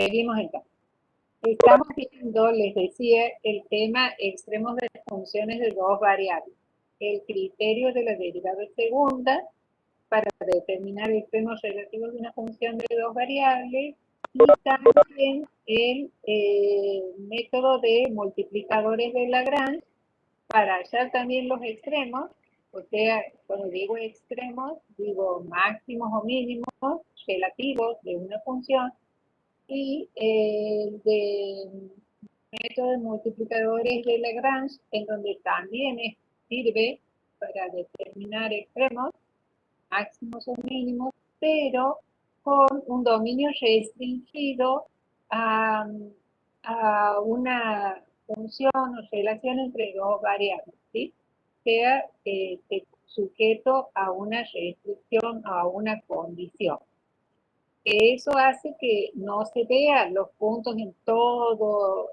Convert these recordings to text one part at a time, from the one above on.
Seguimos entonces. Estamos viendo, les decía, el tema extremos de funciones de dos variables. El criterio de la derivada segunda para determinar extremos relativos de una función de dos variables y también el método de multiplicadores de Lagrange para hallar también los extremos. O sea, cuando digo extremos, digo máximos o mínimos relativos de una función y de método de multiplicadores de Lagrange, en donde también sirve para determinar extremos, máximos o mínimos, pero con un dominio restringido a una función o relación entre dos variables, ¿sí? Sea sujeto a una restricción, a una condición. Eso hace que no se vean los puntos en todo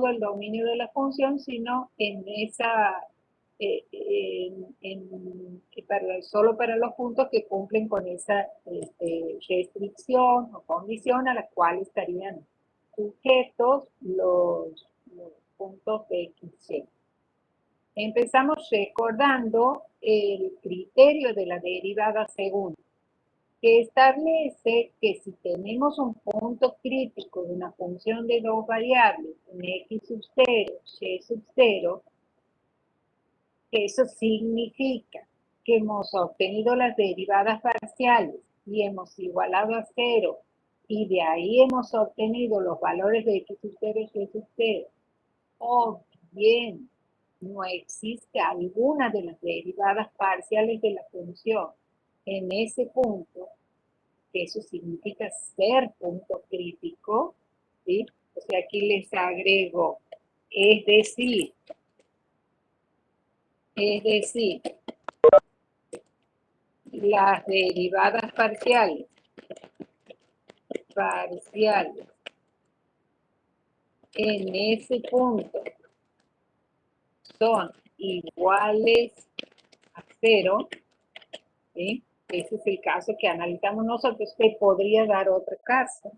el dominio de la función, sino en esa, solo para los puntos que cumplen con esa restricción o condición a la cual estarían sujetos los puntos de X, Y. Empezamos recordando el criterio de la derivada segunda, que establece que si tenemos un punto crítico de una función de dos variables, en x sub 0, y sub 0, eso significa que hemos obtenido las derivadas parciales y hemos igualado a 0, y de ahí hemos obtenido los valores de x sub 0 y y sub 0, o bien no existe alguna de las derivadas parciales de la función en ese punto, que eso significa ser punto crítico, ¿sí? O sea, aquí les agrego, es decir, las derivadas parciales en ese punto son iguales a 0, ¿sí? Ese es el caso que analizamos nosotros, que podría dar otro caso,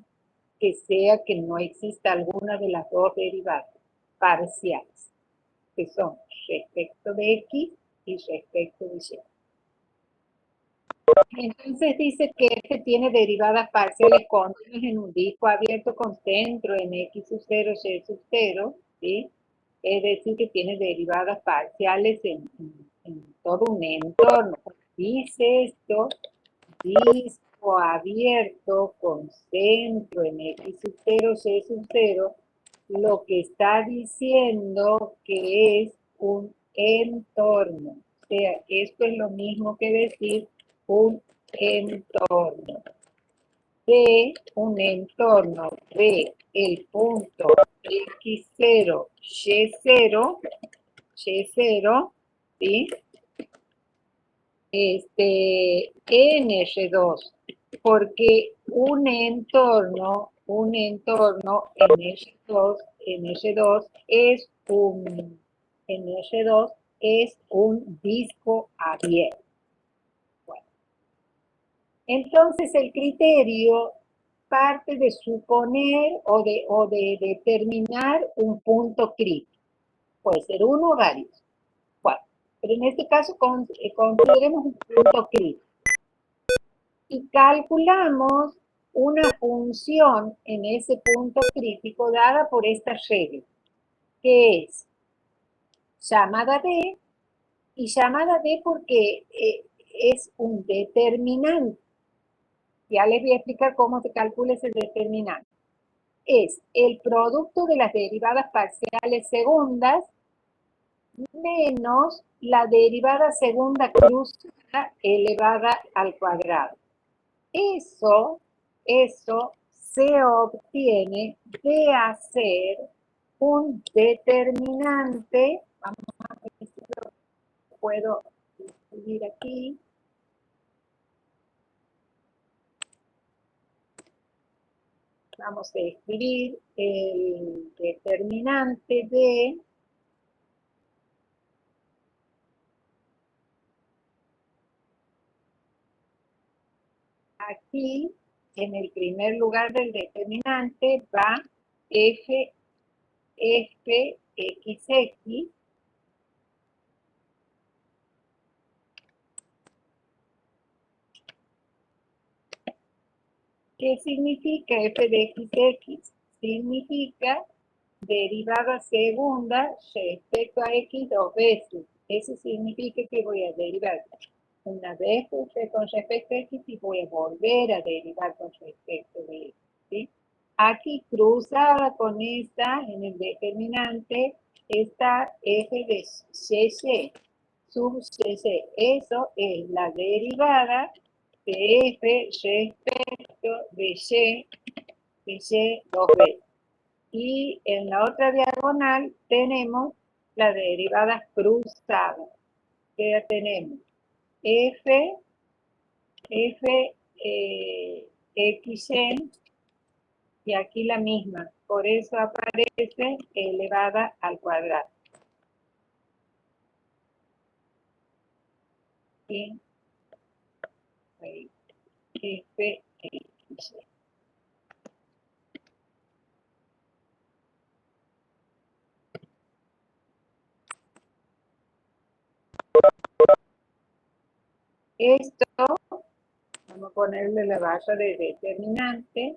que sea que no exista alguna de las dos derivadas parciales, que son respecto de X y respecto de Y. Entonces dice que este tiene derivadas parciales continuas en un disco abierto con centro en X sub 0, Y sub 0, ¿sí? Es decir, que tiene derivadas parciales en todo un entorno. Dice esto, disco abierto con centro en X sub 0, Y sub 0, lo que está diciendo que es un entorno. O sea, esto es lo mismo que decir un entorno. De un entorno de el punto X0, Y0, ¿sí? NR2, porque un entorno NR2 es un disco abierto. Bueno, entonces el criterio parte de suponer o de determinar un punto crítico. Puede ser uno o varios. Bueno, pero en este caso consideremos un punto crítico. Y calculamos una función en ese punto crítico dada por esta regla, que es llamada D, y llamada D porque es un determinante. Ya les voy a explicar cómo se calcula ese determinante. Es el producto de las derivadas parciales segundas menos la derivada segunda cruzada elevada al cuadrado. Eso se obtiene de hacer un determinante. Vamos a ver si lo puedo escribir aquí. Vamos a escribir el determinante de aquí en el primer lugar del determinante va f xx, ¿qué significa f de xx? Significa derivada segunda respecto a x dos veces. Eso significa que voy a derivar una vez con respecto a x y voy a volver a derivar con respecto de x, ¿sí? Aquí cruzada con esta, en el determinante, está f de y sub y. Eso es la derivada de f respecto de y dos veces. Y en la otra diagonal tenemos la derivada cruzada. Que tenemos f xn, y aquí la misma. Por eso aparece elevada al cuadrado. ¿Sí? F xn. Esto, vamos a ponerle la barra de determinante.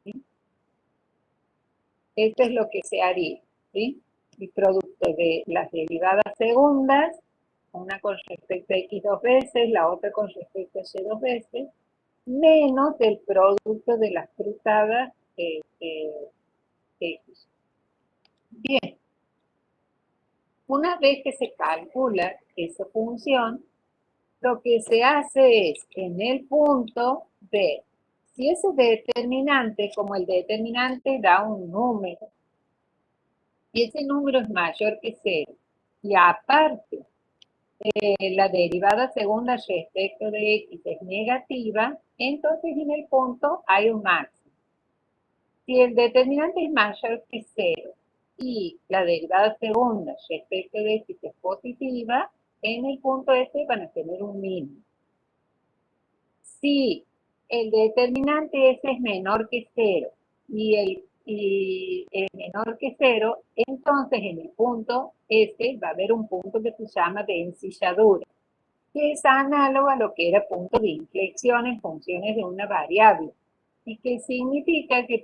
¿Sí? Esto es lo que se haría, ¿sí? El producto de las derivadas segundas, una con respecto a x dos veces, la otra con respecto a y dos veces, menos el producto de las cruzadas x. Bien, una vez que se calcula esa función, lo que se hace es, en el punto, ver si ese determinante, como el determinante da un número, y ese número es mayor que 0, y aparte la derivada segunda respecto de x es negativa, entonces en el punto hay un máximo. Si el determinante es mayor que 0 y la derivada segunda respecto de x es positiva, en el punto este van a tener un mínimo. Si el determinante ese es menor que 0 y el menor que 0, entonces en el punto este va a haber un punto que se llama de ensilladura, que es análogo a lo que era punto de inflexión en funciones de una variable, y que significa que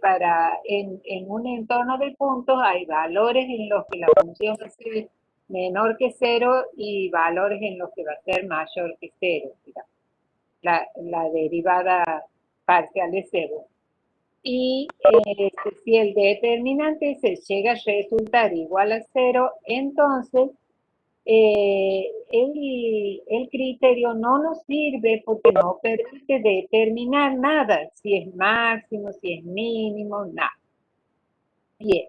en un entorno de puntos hay valores en los que la función va a ser menor que 0 y valores en los que va a ser mayor que 0, digamos. La derivada parcial de 0. Y si el determinante se llega a resultar igual a 0, entonces el criterio no nos sirve porque no permite determinar nada, si es máximo, si es mínimo, nada. Bien,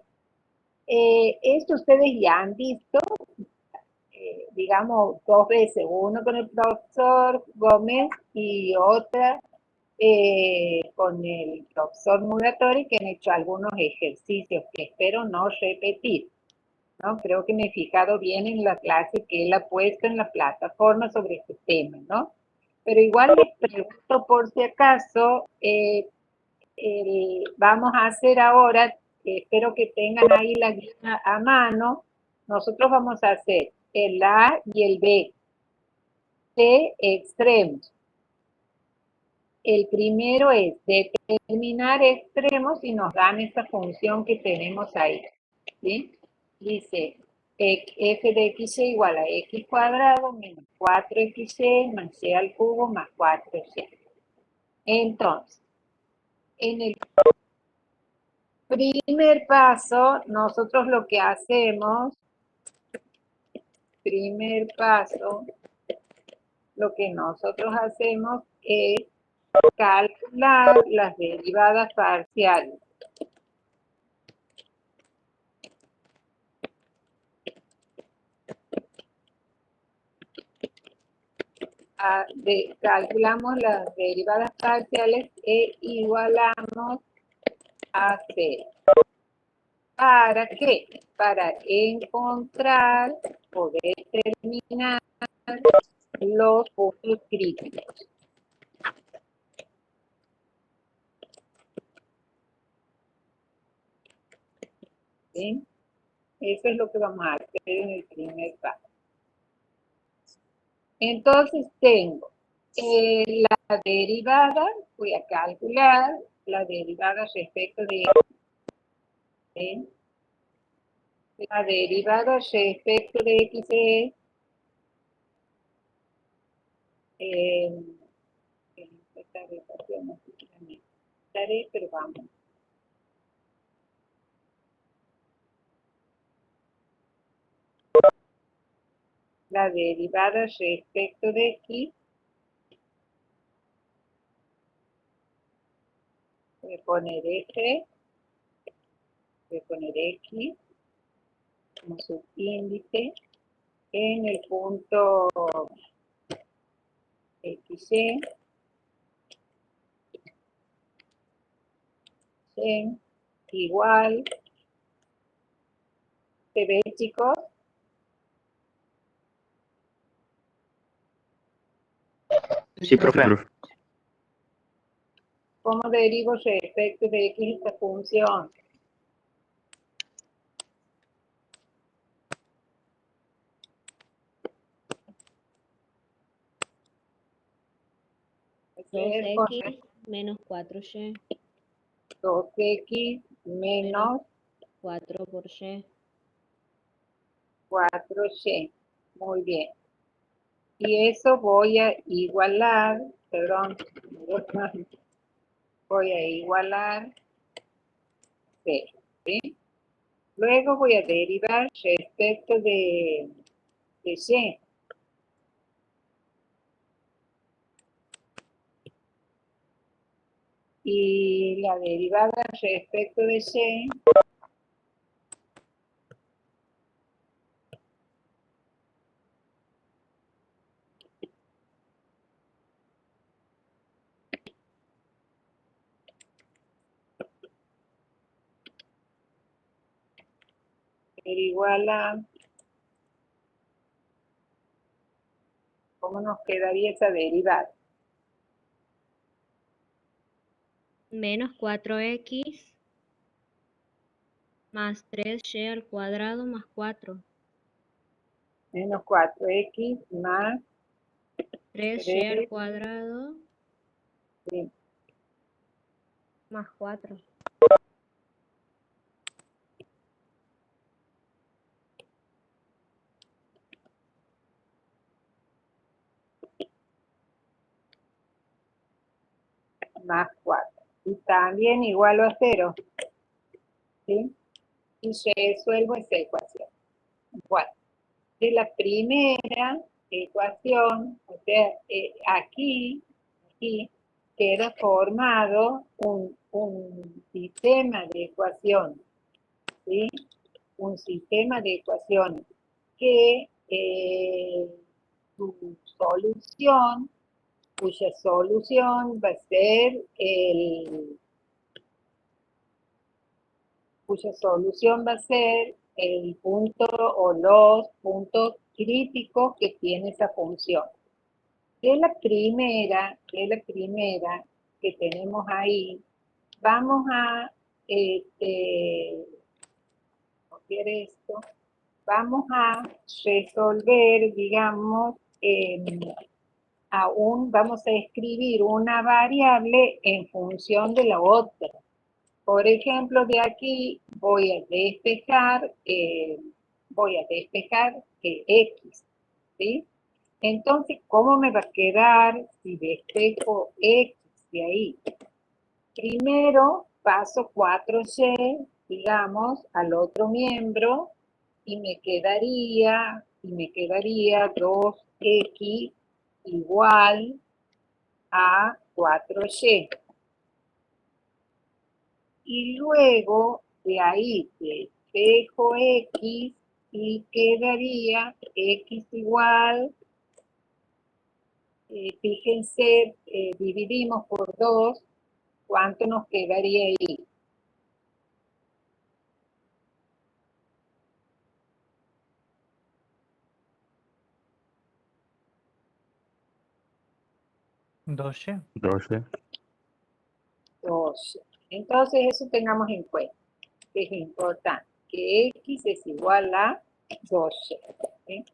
esto ustedes ya han visto, digamos, dos veces, uno con el profesor Gómez y otra con el profesor Muratori, que han hecho algunos ejercicios que espero no repetir, ¿no? Creo que me he fijado bien en la clase que él ha puesto en la plataforma sobre este tema, ¿no? Pero igual les pregunto por si acaso, vamos a hacer ahora, espero que tengan ahí la guía a mano, nosotros vamos a hacer el A y el B de extremos. El primero es determinar extremos y nos dan esta función que tenemos ahí, ¿sí? Dice f de x igual a x cuadrado menos 4xy más y al cubo más 4y. Entonces, en el primer paso, nosotros lo que hacemos, es calcular las derivadas parciales. Calculamos las derivadas parciales e igualamos a 0. ¿Para qué? Para encontrar o determinar los puntos críticos. ¿Sí? Eso es lo que vamos a hacer en el primer paso. Entonces tengo la derivada, voy a calcular la derivada respecto de ¿sí? La derivada respecto de x es esta ecuación no sé si la necesitaré, pero vamos. La derivada respecto de x, voy a poner f, voy a poner x como subíndice en el punto xy, igual, ¿se ve, chicos? Sí, profe. ¿Cómo derivo respecto de x esta función? X menos 4y 2x menos 4 por y. 4y. Muy bien. Y eso voy a igualar, perdón, voy a igualar c, ¿sí? Luego voy a derivar respecto de y. Y la derivada respecto de y era igual a, ¿cómo nos quedaría esa derivada? Menos 4x más 3y al cuadrado más 4. Menos 4x más 3y al 3, cuadrado sí, más 4. más 4. Y también igual a 0. ¿Sí? Y resuelvo esa ecuación. Bueno, de la primera ecuación, o sea, aquí queda formado un sistema de ecuaciones, ¿sí? Un sistema de ecuaciones que su solución, cuya solución va a ser el punto o los puntos críticos que tiene esa función. De la primera que tenemos ahí, vamos a copiar esto, vamos a resolver, digamos, vamos a escribir una variable en función de la otra. Por ejemplo, de aquí voy a despejar x, ¿sí? Entonces, ¿cómo me va a quedar si despejo x de ahí? Primero paso 4y, digamos, al otro miembro y me quedaría 2x igual a 4y. Y luego de ahí despejo x y quedaría x igual, fíjense, dividimos por 2, ¿cuánto nos quedaría ahí? 12. 12. 12. Entonces eso tengamos en cuenta, que es importante, que x es igual a 12. ¿Sí?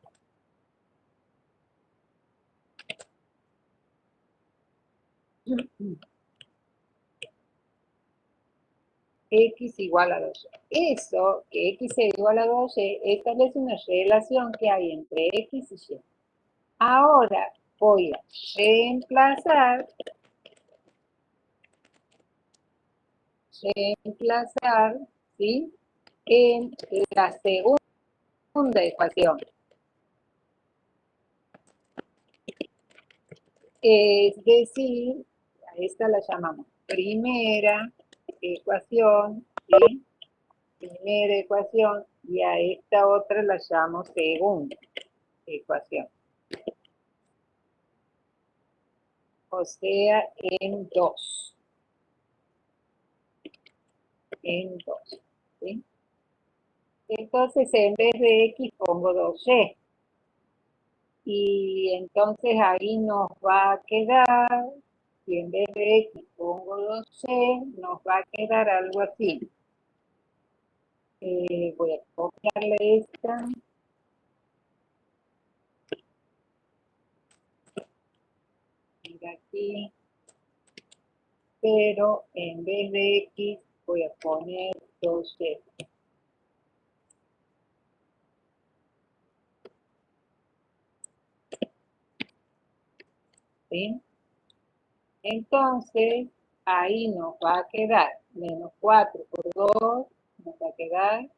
X igual a 12. Eso, que x es igual a 12, establece una relación que hay entre x y y. Ahora voy a reemplazar ¿sí? En la segunda ecuación. Es decir, a esta la llamamos primera ecuación, ¿sí? Primera ecuación, y a esta otra la llamo segunda ecuación. O sea, en 2. En 2. ¿Sí? Entonces, en vez de x pongo 2y. Y entonces ahí nos va a quedar, si en vez de x pongo 2c, nos va a quedar algo así. Voy a copiarle esta. Ir aquí. Pero en vez de x voy a poner 2c. ¿Sí? Entonces, ahí nos va a quedar menos 4 por 2, nos va a quedar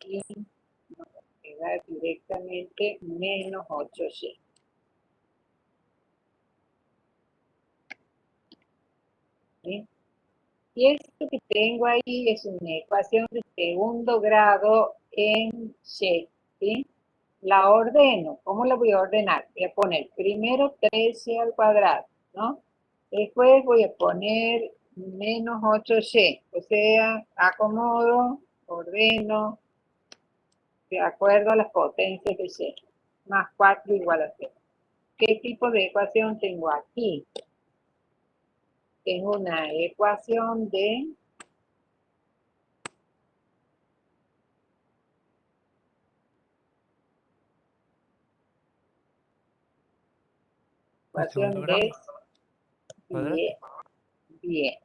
y nos va a quedar directamente menos 8y. ¿Sí? Y esto que tengo ahí es una ecuación de segundo grado en y. ¿Sí? La ordeno. ¿Cómo la voy a ordenar? Voy a poner primero 13 al cuadrado, ¿no? Después voy a poner menos 8y. O sea, acomodo, ordeno, de acuerdo a las potencias de y. Más 4 igual a 0. ¿Qué tipo de ecuación tengo aquí? Tengo una ecuación de segundo grado. Bien, bien.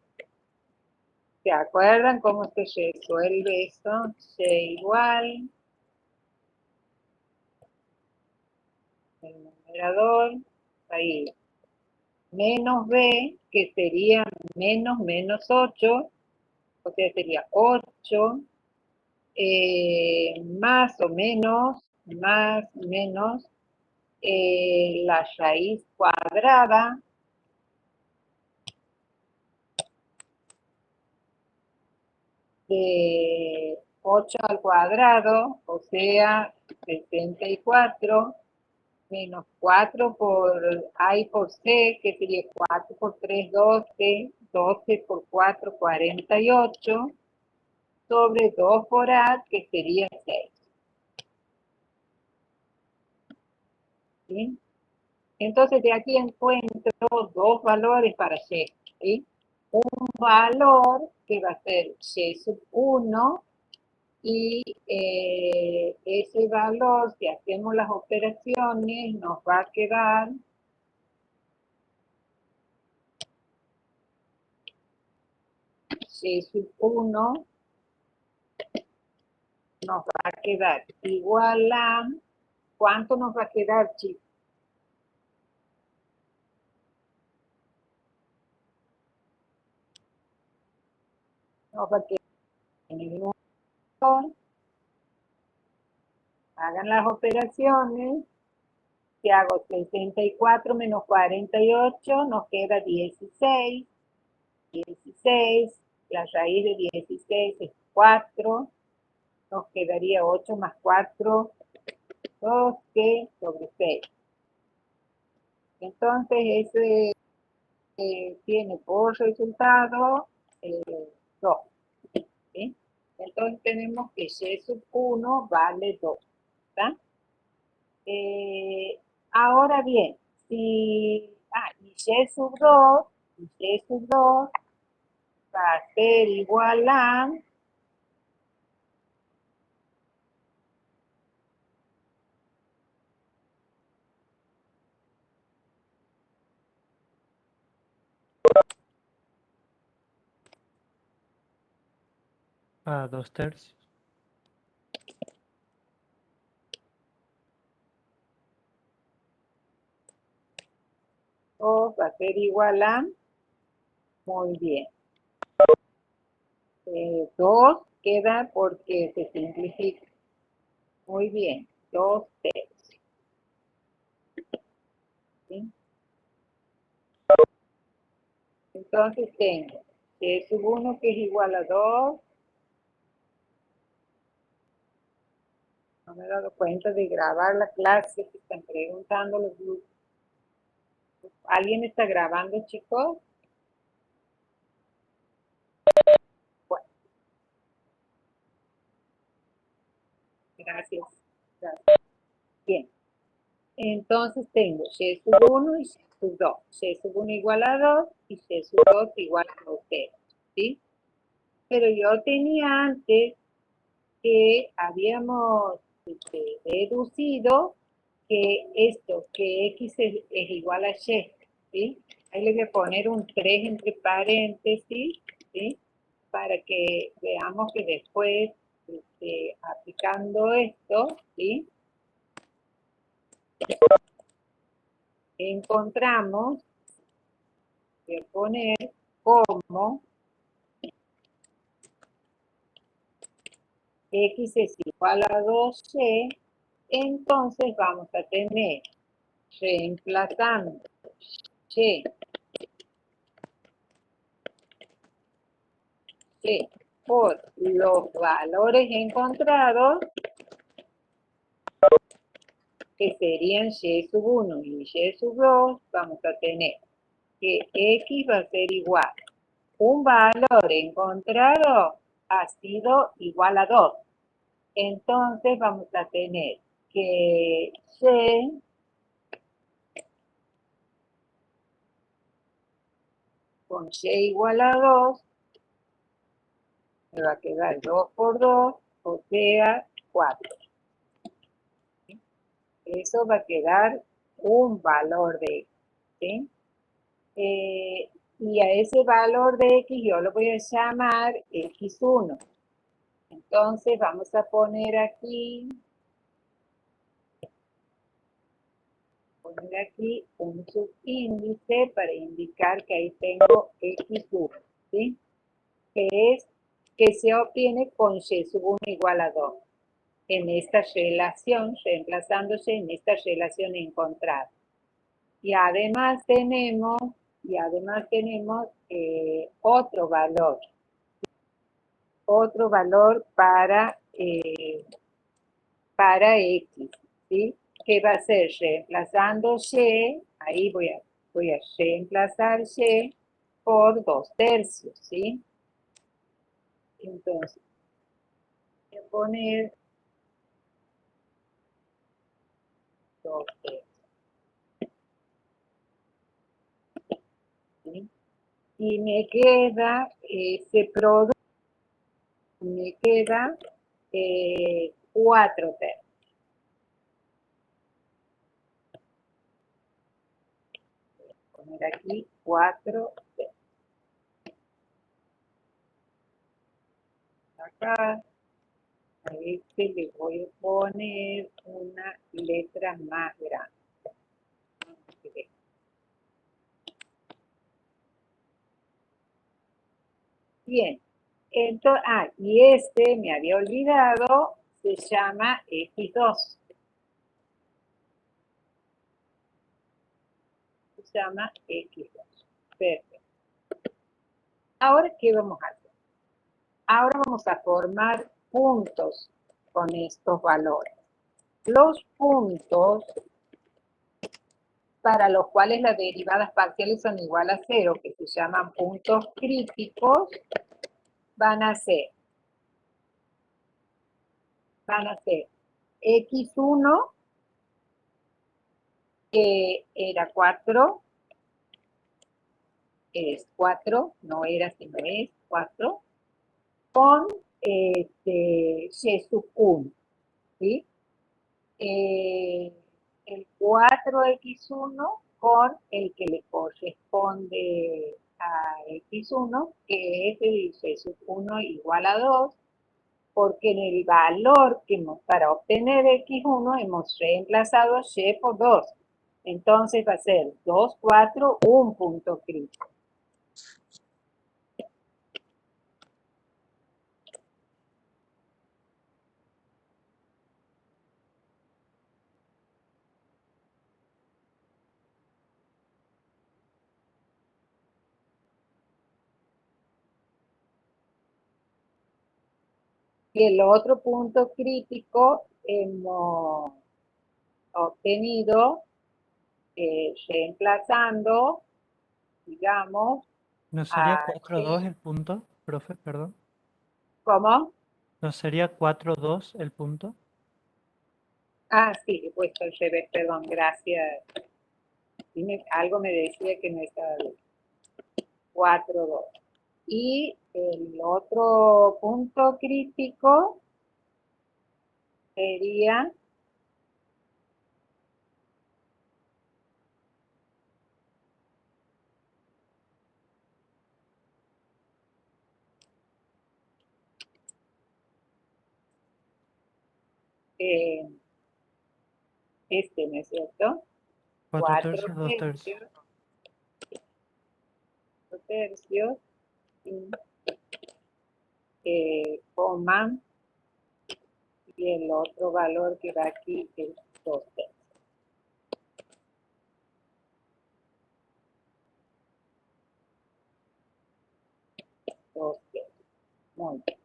¿Se acuerdan cómo se resuelve esto? C igual, el numerador, ahí, menos b, que sería menos 8, o sea, sería 8, más o menos, la raíz cuadrada de 8 al cuadrado, o sea, 64, menos 4 por A y por C, que sería 4 por 3, 12, 12 por 4, 48, sobre 2 por A, que sería 6. ¿Sí? Entonces, de aquí encuentro dos valores para Y. ¿Sí? Un valor que va a ser Y sub 1, y ese valor, si hacemos las operaciones, nos va a quedar Y sub 1 nos va a quedar igual a, ¿cuánto nos va a quedar, chicos? Nos va a quedar en el número, hagan las operaciones, si hago 64 menos 48, nos queda 16, 16, la raíz de 16 es 4, nos quedaría 8 más 4, 12 sobre 6. Entonces, ese tiene por resultado 2. ¿Sí? Entonces tenemos que y sub 1 vale 2. ¿Está? Ahora bien, si y sub 2 va a ser igual a A 2/3. va a ser igual a, muy bien, 2 queda porque se simplifica. Muy bien, 2/3. ¿Sí? Entonces tengo y sub 1 que es igual a 2. No me he dado cuenta de grabar la clase que están preguntando los grupos. ¿Alguien está grabando, chicos? Bueno, gracias. Bien. Entonces tengo y sub 1 y y sub 2. Y sub 1 igual a 2 y y sub 2 igual a 2. ¿Sí? Pero yo tenía antes que habíamos deducido que esto, que x es igual a y. ¿Sí? Ahí le voy a poner un 3 entre paréntesis, ¿sí? Para que veamos que después, aplicando esto, ¿sí? Encontramos, voy a poner como x es igual a 2y, entonces vamos a tener, reemplazando y por los valores encontrados, que serían y sub 1 y y sub 2, vamos a tener que x va a ser igual. Un valor encontrado ha sido igual a 2. Entonces vamos a tener que y con y igual a 2 me va a quedar 2 por 2, o sea, 4. Eso va a quedar un valor de x. ¿Sí? Y a ese valor de x yo lo voy a llamar x1. Entonces vamos a poner aquí un subíndice para indicar que ahí tengo x1, ¿sí? Que se obtiene con y sub 1 igual a 2. En esta relación, reemplazándose en esta relación encontrada. Y además tenemos otro valor para x, ¿sí? Que va a ser reemplazando y, ahí voy a reemplazar y por 2/3, ¿sí? Entonces, voy a poner 2/3. ¿Sí? Y me queda ese producto, me queda 4/3. Poner aquí 4/3. Acá a este le voy a poner una letra más grande. Bien, entonces, y este me había olvidado, se llama x2. Se llama x2. Perfecto. Ahora, ¿qué vamos a hacer? Ahora vamos a formar puntos con estos valores. Los puntos para los cuales las derivadas parciales son igual a 0, que se llaman puntos críticos, van a ser x1, que era 4, es 4, no era sino es 4, con y sub 1, ¿sí? El 4x1 con el que le corresponde a x1, que es el c sub 1 igual a 2, porque en el valor que para obtener x1 hemos reemplazado y por 2. Entonces va a ser 2, 4, un punto crítico. Y el otro punto crítico hemos obtenido reemplazando, digamos, ¿No sería a 4,2 el punto, profe? Perdón. ¿cómo? ¿No sería 4,2 el punto? Ah, sí, he puesto el revés, perdón, gracias. Algo me decía que no estaba bien. 4, 2. Y el otro punto crítico sería ¿no es cierto? 4 4 tercios, 2 tercios. tercios coma, y el otro valor que va aquí es 2 tercios. Muy bien.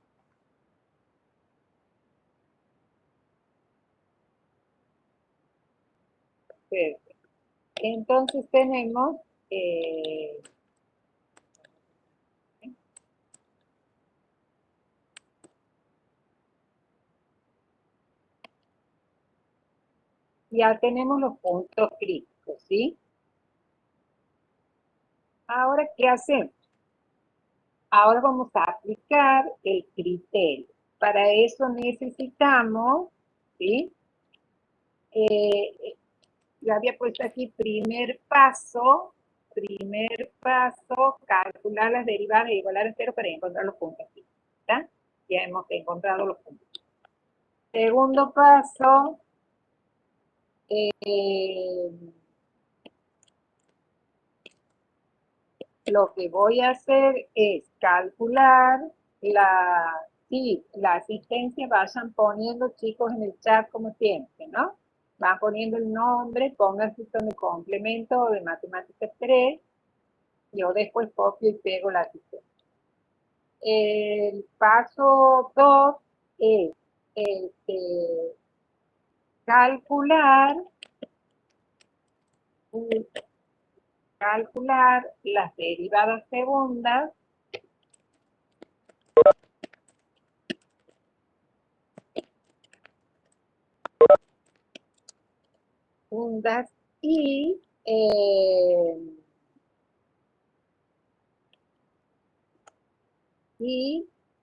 Perfecto. Entonces tenemos ya tenemos los puntos críticos, ¿sí? Ahora, ¿qué hacemos? Ahora vamos a aplicar el criterio. Para eso necesitamos, ¿sí? Yo había puesto aquí primer paso, calcular las derivadas e igualar a 0 para encontrar los puntos críticos. ¿Está? Ya hemos encontrado los puntos. Segundo paso, lo que voy a hacer es calcular la asistencia, vayan poniendo, chicos, en el chat como siempre, ¿no? Van poniendo el nombre, pongan si son de complemento o de matemáticas 3, yo después copio y pego la asistencia. El paso 2 es calcular las derivadas segundas y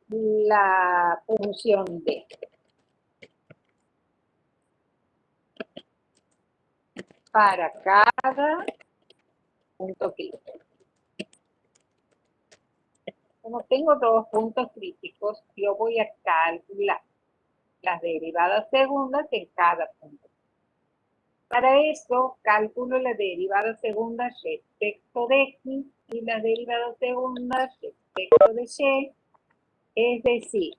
la función D. Para cada punto crítico. Como tengo dos puntos críticos, yo voy a calcular las derivadas segundas en cada punto. Para eso, calculo la derivada segunda respecto de X y la derivada segunda respecto de Y. Es decir,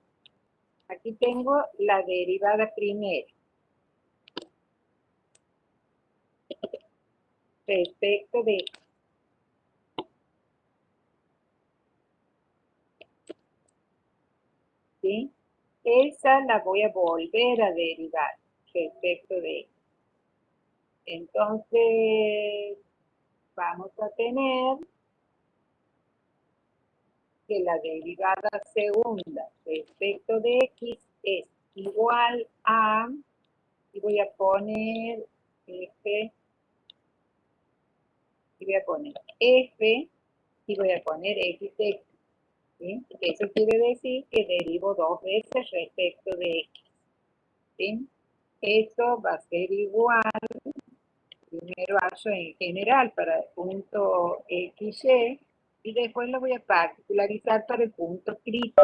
aquí tengo la derivada primera respecto de X. ¿Sí? Esa la voy a volver a derivar respecto de X. Entonces, vamos a tener que la derivada segunda respecto de x es igual a, y voy a poner f, y voy a poner f, y voy a poner x, ¿sí? Eso quiere decir que derivo dos veces respecto de x, ¿sí? Eso va a ser igual, primero hallo en general para el punto xy, y después lo voy a particularizar para el punto crítico.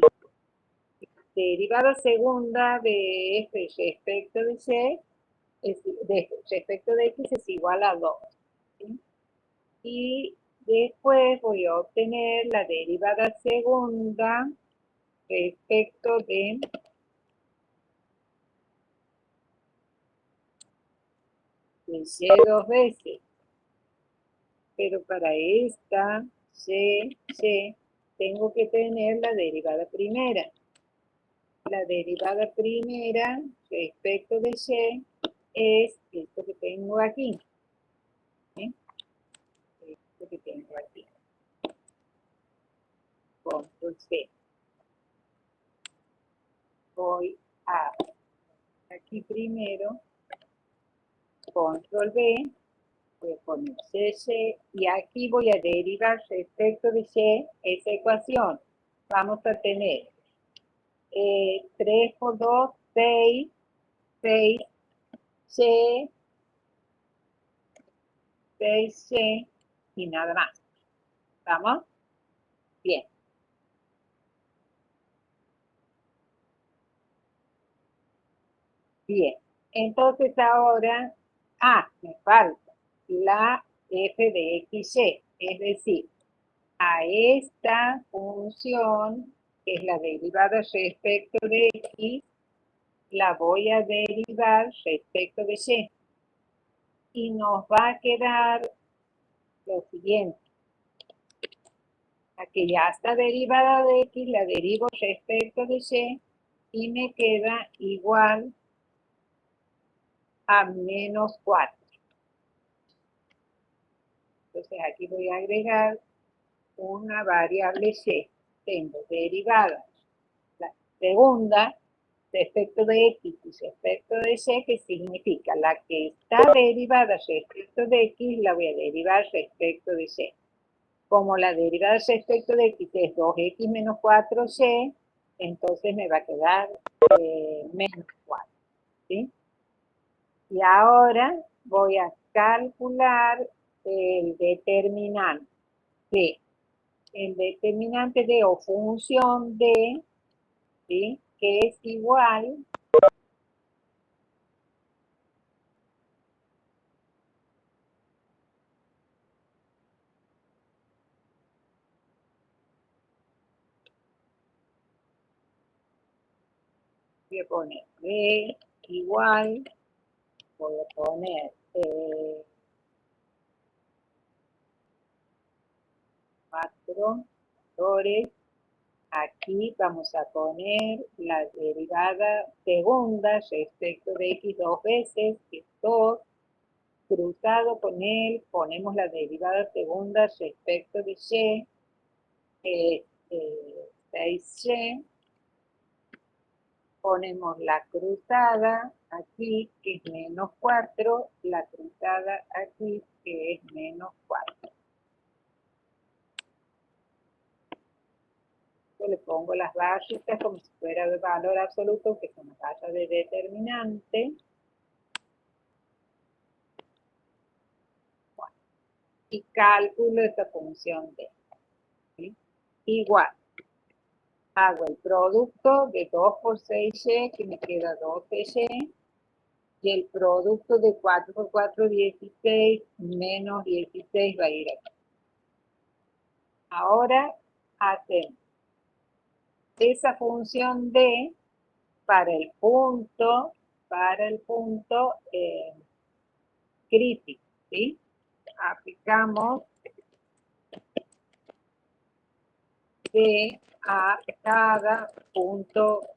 Derivada segunda de f respecto de y, respecto de x es igual a 2. ¿Sí? Y después voy a obtener la derivada segunda respecto de y dos veces. Pero para esta y, tengo que tener la derivada primera. La derivada primera respecto de y es esto que tengo aquí. ¿Sí? Esto que tengo aquí. Control C. Voy a aquí primero, control B, voy a poner y, y aquí voy a derivar respecto de y esa ecuación. Vamos a tener 3 por 2, 6, 6, y, 6y y nada más. ¿Vamos? Bien. Bien. Entonces ahora, me falta la f de xy, es decir, a esta función, que es la derivada respecto de x, la voy a derivar respecto de y. Y nos va a quedar lo siguiente. Aquí ya está derivada de x, la derivo respecto de y me queda igual a menos 4. Entonces aquí voy a agregar una variable y. Tengo derivada la segunda respecto de x y respecto de y, que significa la que está derivada respecto de x, la voy a derivar respecto de y. Como la derivada respecto de x es 2x menos 4y, entonces me va a quedar menos 4. ¿Sí? Y ahora voy a calcular el determinante de, o función de, ¿sí? Que es igual voy a poner b igual, voy a poner 4 factores. Aquí vamos a poner la derivada segunda respecto de x dos veces, que es 2, cruzado con él, ponemos la derivada segunda respecto de y, que es 6y, ponemos la cruzada aquí, que es menos 4, la cruzada aquí, que es menos 4. Yo le pongo las barritas como si fuera el valor absoluto, que son las barras de determinante. Bueno, y calculo esta función de, ¿sí? Igual. Hago el producto de 2 por 6y, que me queda 12y, y el producto de 4 por 4, 16, menos 16 va a ir aquí. Ahora hacemos esa función de para el punto crítico, ¿sí? Aplicamos de a cada punto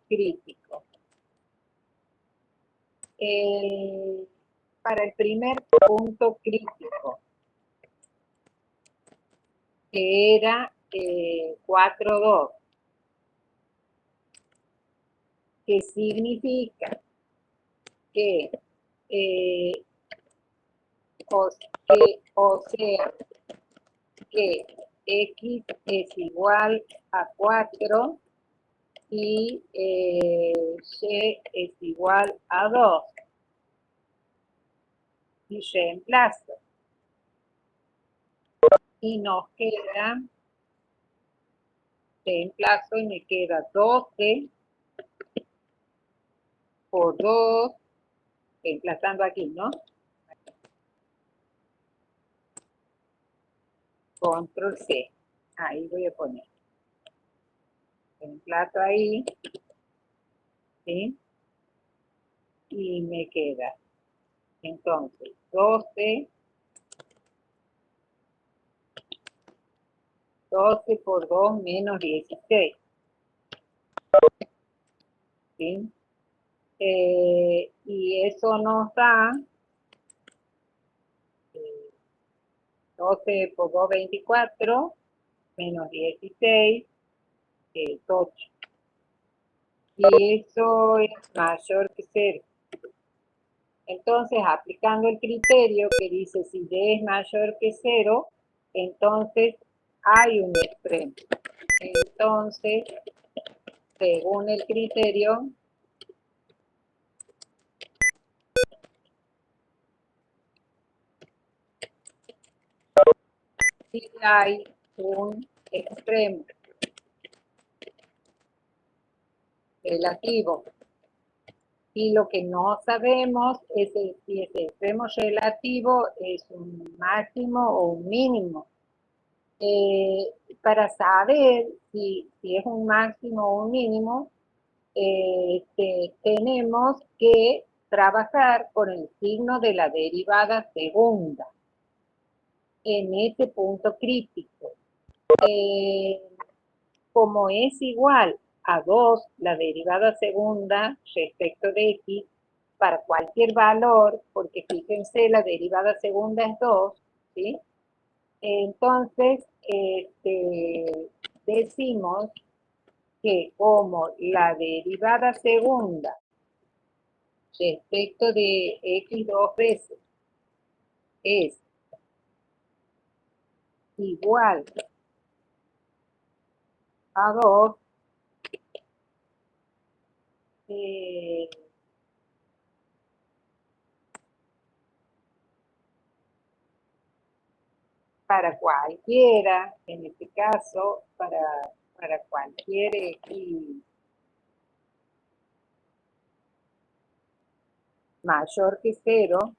crítico. para el primer punto crítico, que era 4, 2, que significa que, o sea, que x es igual a 4 y y es igual a 2. Y reemplazo. Y nos queda, reemplazo y me queda 12 por 2, reemplazando aquí, ¿no? Control C. Ahí voy a poner. Reemplazo ahí. ¿Sí? Y me queda, entonces, 12 por 2 menos 16. ¿Sí? Y eso nos da 12 por 2, 24, menos 16, es 8. Y eso es mayor que 0. Entonces, aplicando el criterio que dice si D es mayor que 0, entonces hay un extremo. Entonces, según el criterio, sí hay un extremo relativo. Y lo que no sabemos es si ese extremo relativo es un máximo o un mínimo. Para saber si es un máximo o un mínimo, tenemos que trabajar con el signo de la derivada segunda en ese punto crítico. Como es igual a 2 la derivada segunda respecto de x para cualquier valor, porque fíjense, la derivada segunda es 2, ¿sí? Entonces, decimos que como la derivada segunda respecto de x 2 veces es igual a 2, para cualquiera, en este caso, para cualquier x mayor que 0,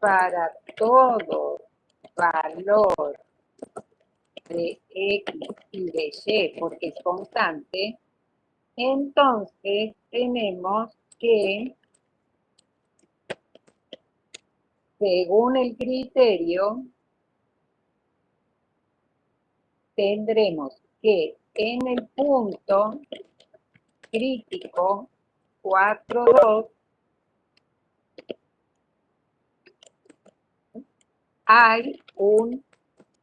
para todo valor de x y de y, porque es constante, entonces tenemos que, según el criterio, tendremos que en el punto crítico 4, 2, hay un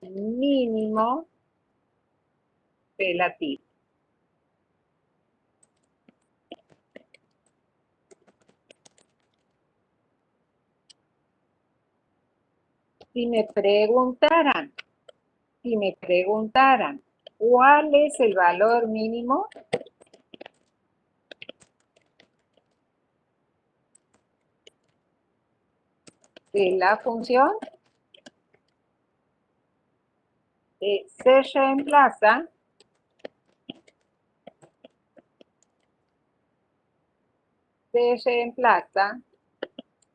mínimo relativo. Si me preguntaran, ¿cuál es el valor mínimo? De la función, se reemplaza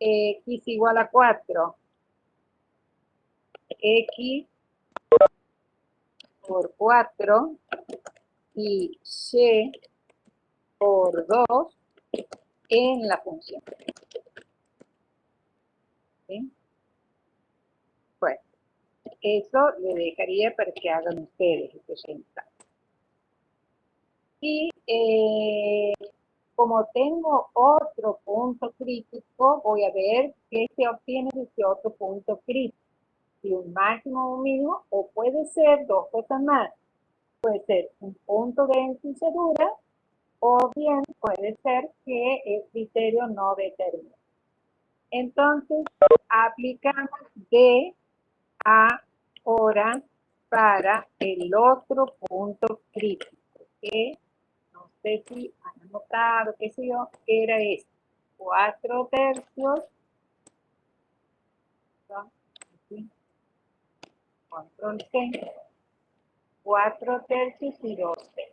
x igual a 4, x por 4 y y por 2 en la función. ¿Sí? Bueno, eso le dejaría para que hagan ustedes este reemplazo. Y como tengo otro punto crítico, voy a ver qué se obtiene de ese otro punto crítico. Si un máximo o un mínimo, o puede ser dos cosas más. Puede ser un punto de ensilladura, o bien puede ser que el criterio no determine. Entonces, aplicamos D ahora para el otro punto crítico, que no sé si han anotado, qué sé yo, era este. 4/3, control C, 4/3 y 2/3.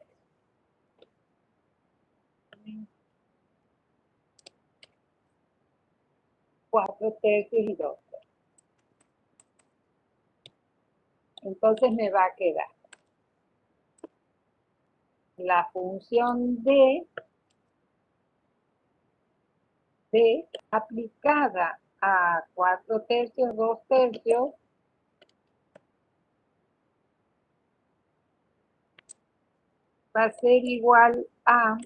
4/3 y 2/3. Entonces me va a quedar la función D aplicada a 4/3, 2/3, va a ser igual a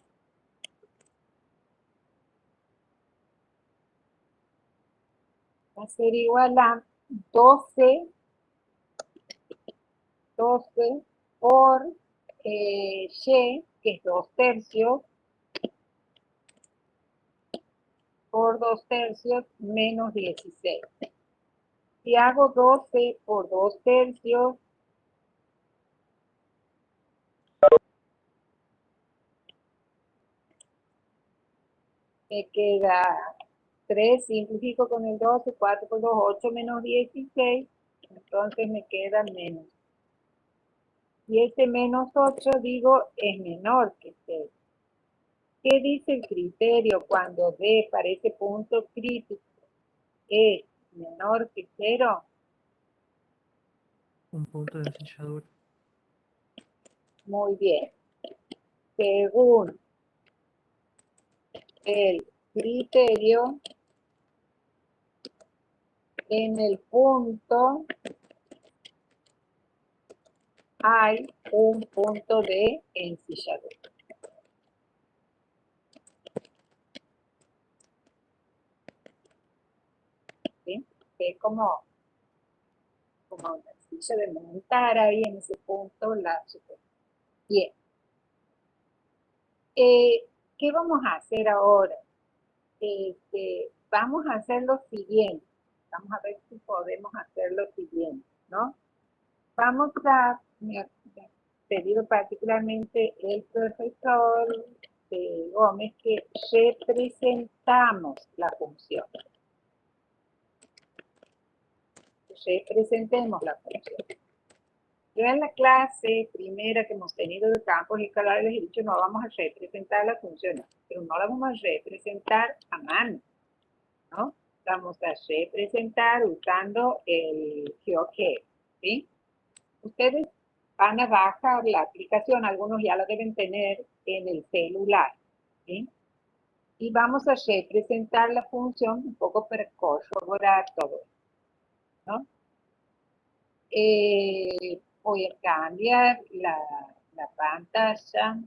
va a ser igual a 12 por Y, que es 2/3, por 2/3 menos 16. Si hago 12 por 2/3, me queda 3, simplifico con el 12, 4 por 2, 8 menos 16, entonces me queda menos. Y este menos 8, digo, es menor que 0. ¿Qué dice el criterio cuando D para ese punto crítico es menor que 0? Un punto de ensilladura. Muy bien. Según el criterio, en el punto hay un punto de ensilladura. ¿Sí? Es como una silla de montar ahí en ese punto la superficie. Bien. ¿Qué vamos a hacer ahora? Vamos a hacer lo siguiente. Vamos a ver si podemos hacer lo siguiente, ¿no? Vamos a, me ha pedido particularmente el profesor Gómez que representamos la función. Representemos la función. Yo en la clase primera que hemos tenido de campos escalares les he dicho no vamos a representar la función, pero no la vamos a representar a mano, ¿no? Vamos a representar usando el GeoGebra, ¿sí? Ustedes van a bajar la aplicación, algunos ya la deben tener en el celular, ¿sí? Y vamos a representar la función un poco para corroborar todo, ¿no? Voy a cambiar la pantalla.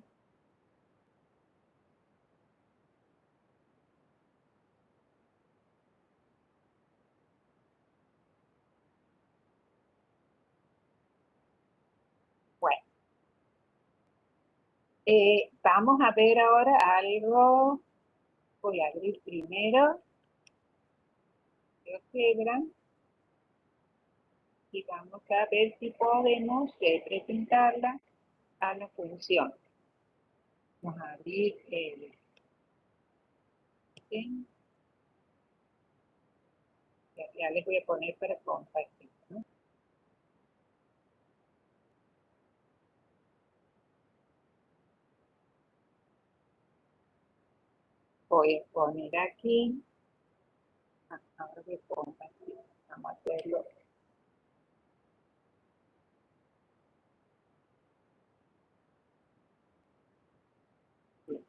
Bueno, vamos a ver ahora algo. Voy a abrir primero GeoGebra y vamos a ver si podemos representarla a la función. Vamos a abrir el... ¿sí? Ya les voy a poner para compartir, ¿no? Voy a poner aquí. Ahora voy a compartir. Vamos a hacerlo. Bien.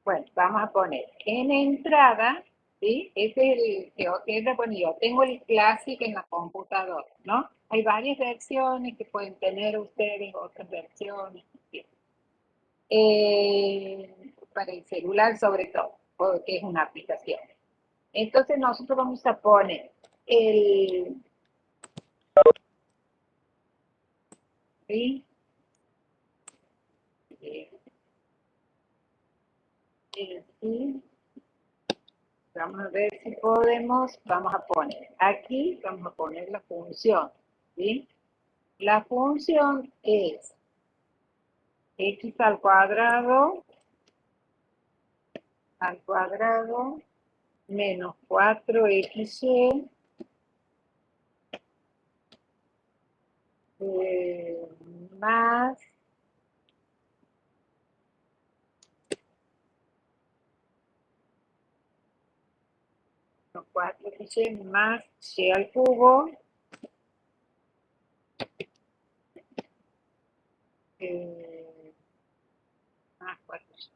Bueno, vamos a poner en entrada, ¿sí? Ese es el GeoGebra. Bueno, yo tengo el Classic en la computadora, ¿no? Hay varias versiones que pueden tener ustedes, otras versiones. ¿Sí? Para el celular sobre todo, porque es una aplicación. Entonces nosotros vamos a poner el... ¿sí? Sí. Vamos a ver si podemos, vamos a poner aquí, vamos a poner la función, ¿sí? La función es x al cuadrado menos 4xy más 4xy más y al cubo más 4y.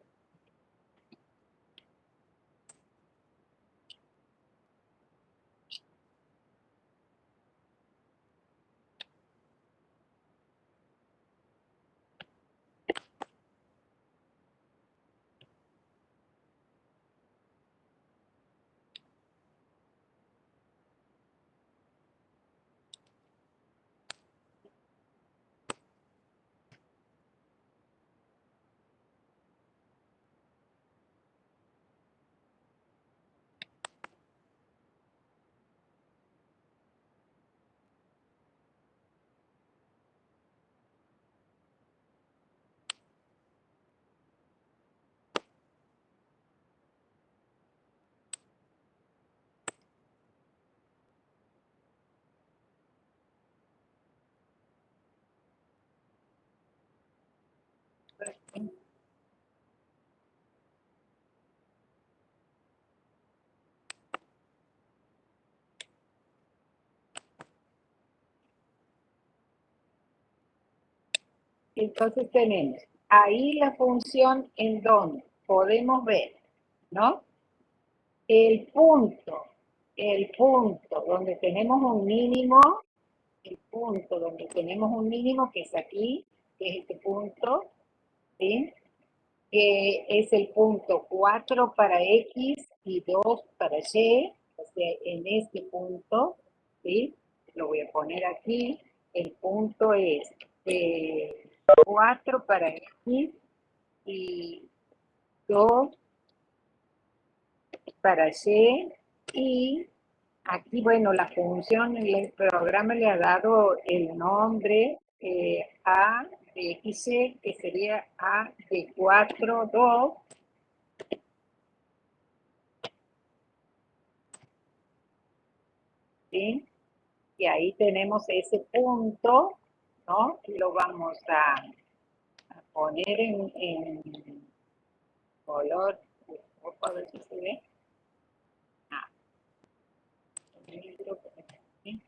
Entonces tenemos ahí la función en donde podemos ver, ¿no? El punto donde tenemos un mínimo, que es aquí, que es este punto, ¿sí? Que es el punto 4 para X y 2 para Y, o sea, en este punto, ¿sí? Lo voy a poner aquí, el punto es 4 para X y 2 para Y, y aquí, bueno, la función, el programa le ha dado el nombre A de XY, que sería A de 4, 2, ¿sí? Y ahí tenemos ese punto, ¿no? Y lo vamos a poner en color, a ver si se ve. Negro, ¿sí?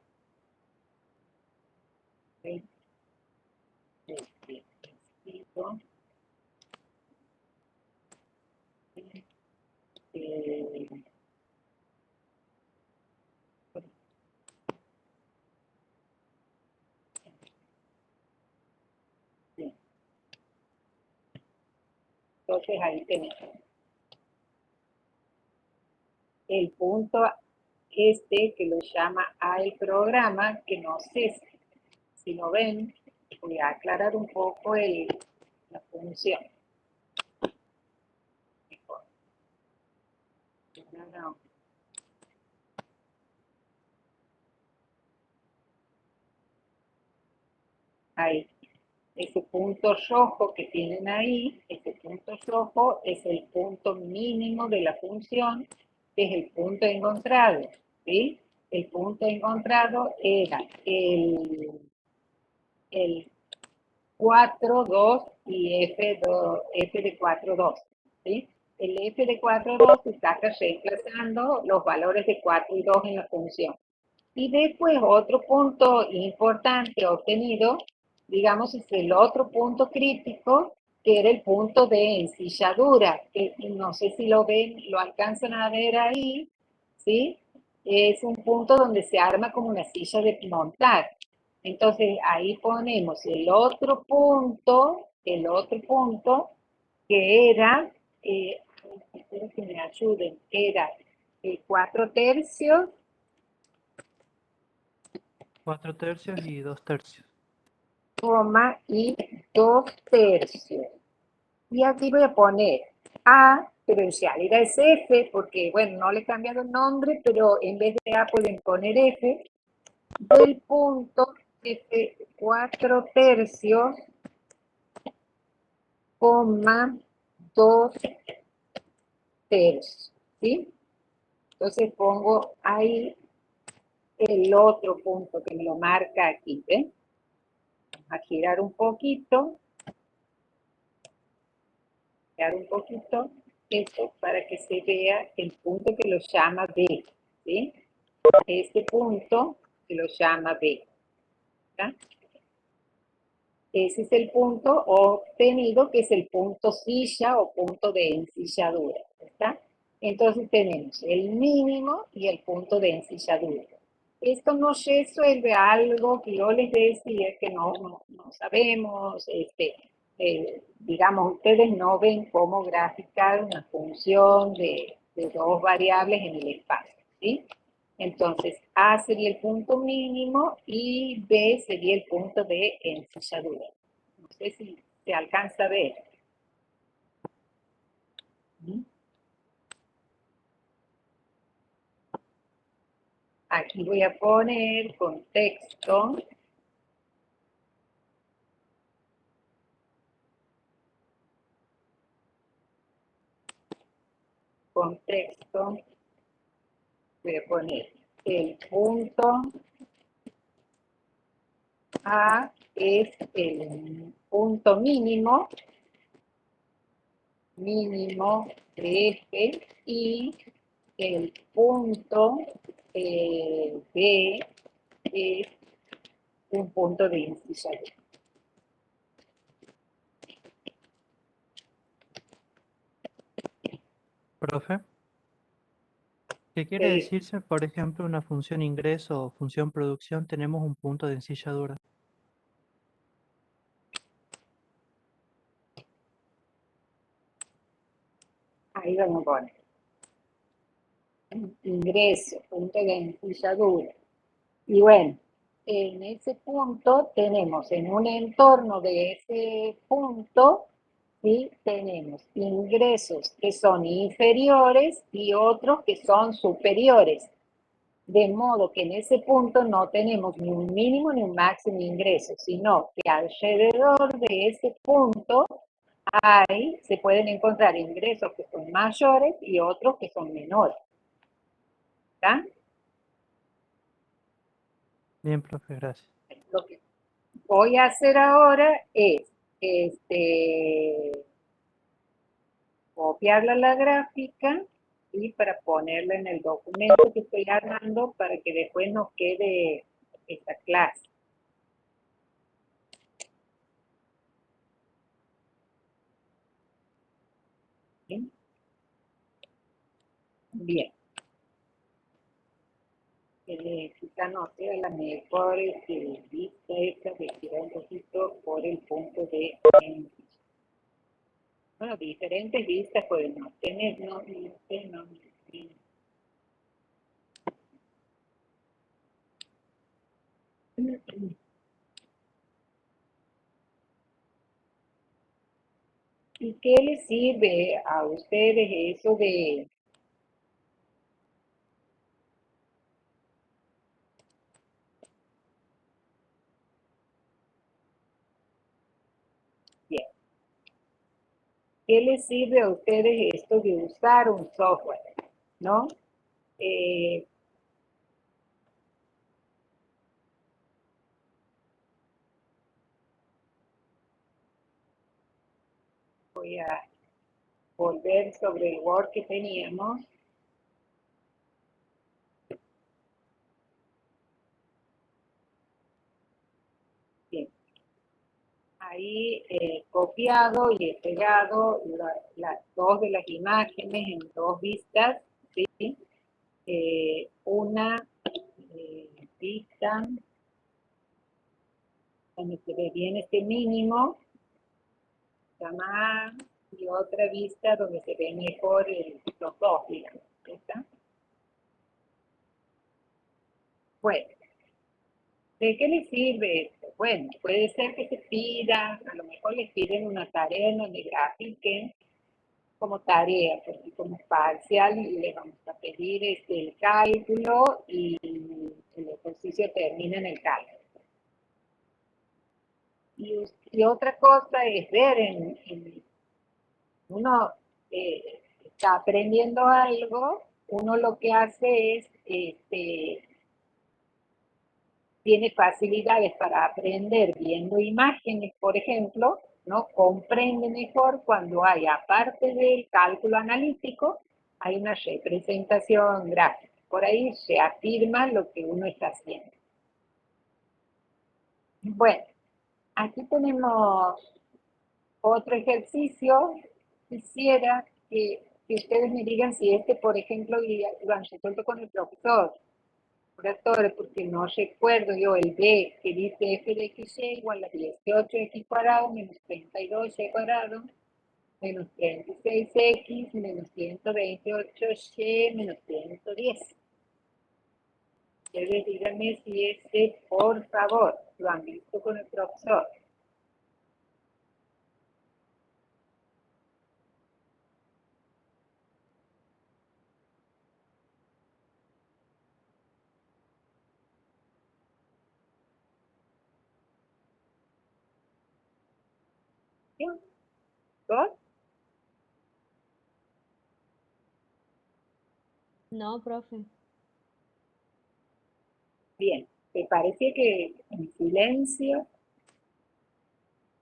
Entonces ahí tenemos el punto este que lo llama A el programa, que no sé si lo ven, voy a aclarar un poco la función. No. Ahí. Ese punto rojo que tienen ahí, ese punto rojo es el punto mínimo de la función, que es el punto encontrado, ¿sí? El punto encontrado era el 4, 2 y f de 4, 2, ¿sí? El f de 4, 2 está reemplazando los valores de 4 y 2 en la función. Y después otro punto importante obtenido, digamos, es el otro punto crítico, que era el punto de ensilladura, que no sé si lo ven, lo alcanzan a ver ahí, ¿sí? Es un punto donde se arma como una silla de montar. Entonces ahí ponemos el otro punto que era, espero que me ayuden, era el 4/3, 4/3 y 2/3. coma y 2/3. Y aquí voy a poner A, pero en realidad es F, porque bueno, no le he cambiado el nombre, pero en vez de A pueden poner F, del punto F 4/3, coma 2/3, ¿sí? Entonces pongo ahí el otro punto que me lo marca aquí, ¿ven? Vamos a girar un poquito, esto para que se vea el punto que lo llama B, ¿sí? Este punto que lo llama B, ¿está? Ese es el punto obtenido, que es el punto silla o punto de ensilladura, ¿está? Entonces tenemos el mínimo y el punto de ensilladura. Esto nos resuelve algo que yo les decía que no sabemos, digamos, ustedes no ven cómo graficar una función de dos variables en el espacio, ¿sí? Entonces, A sería el punto mínimo y B sería el punto de ensilladura. No sé si se alcanza a ver. Aquí voy a poner contexto. Voy a poner el punto A es el punto mínimo de F, y el punto B es un punto de ensilladura. Profe, ¿qué quiere decirse, por ejemplo, una función ingreso o función producción? Tenemos un punto de ensilladura. Ahí vamos a poner ingreso, punto de ensilladura. Y bueno, en ese punto tenemos, en un entorno de ese punto, ¿sí? Tenemos ingresos que son inferiores y otros que son superiores. De modo que en ese punto no tenemos ni un mínimo ni un máximo de ingresos, sino que alrededor de ese punto se pueden encontrar ingresos que son mayores y otros que son menores. ¿Está? Bien, profe, gracias. Lo que voy a hacer ahora es copiarla a la gráfica y para ponerla en el documento que estoy armando para que después nos quede esta clase. ¿Sí? Bien. Quizá no sea la mejor vista esta de girar un poquito por el punto de ensilladura. Bueno, diferentes vistas podemos tener, no. ¿Y qué les sirve a ustedes eso de bien? ¿Qué les sirve a ustedes esto de usar un software? ¿No? Voy a volver sobre el Word que teníamos. Bien. Ahí copiado y he pegado las dos de las imágenes en dos vistas, ¿sí? una vista donde se ve bien este mínimo, llama A, y otra vista donde se ve mejor los dos, digamos. ¿Está? Bueno, ¿de qué le sirve esto? Bueno, puede ser que se pida, a lo mejor les piden una tarea en donde grafiquen como tarea, porque como parcial le vamos a pedir el cálculo y el ejercicio termina en el cálculo. Y otra cosa es ver uno está aprendiendo algo, uno lo que hace es, tiene facilidades para aprender viendo imágenes, por ejemplo, ¿no? Comprende mejor cuando hay, aparte del cálculo analítico, hay una representación gráfica. Por ahí se afirma lo que uno está haciendo. Bueno, aquí tenemos otro ejercicio. Quisiera que ustedes me digan si por ejemplo, lo han resuelto con el profesor. Porque no recuerdo yo el B que dice f de xy igual a 18x cuadrado menos 32y cuadrado menos 36x menos 128y menos 110. Ustedes díganme si por favor, lo han visto con el profesor. ¿Dos? No, profe. Bien, ¿te parece que en silencio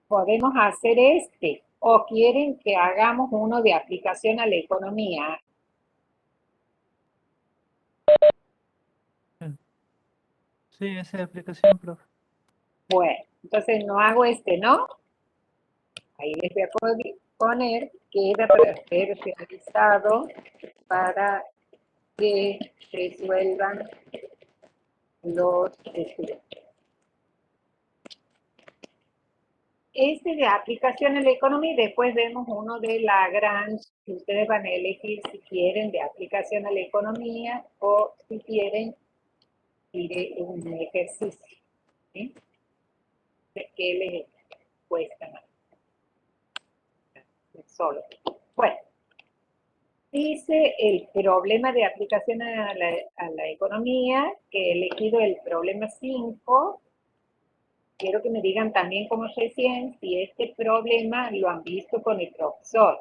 podemos hacer o quieren que hagamos uno de aplicación a la economía? Sí, esa es la aplicación, profe. Bueno, entonces no hago ¿no? Ahí les voy a poner que era para ser realizado para que resuelvan los estudiantes. De aplicación en la economía, y después vemos uno de Lagrange, que ustedes van a elegir si quieren de aplicación a la economía o si quieren un ejercicio. ¿Sí? ¿Qué les cuesta más? Solo. Bueno, dice el problema de aplicación a la economía, que he elegido el problema 5. Quiero que me digan también, como recién, si este problema lo han visto con el profesor.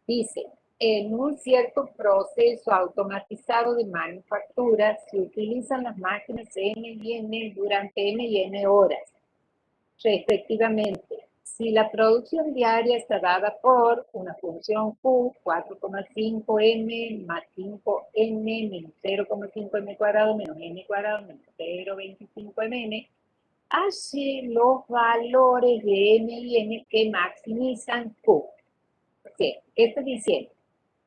Dice, en un cierto proceso automatizado de manufactura se utilizan las máquinas M y N durante M y N horas, respectivamente. Si la producción diaria está dada por una función Q, 4,5m más 5n menos 0,5m cuadrado menos n cuadrado menos 0,25mn, hace los valores de m y n que maximizan Q. ¿Qué está diciendo?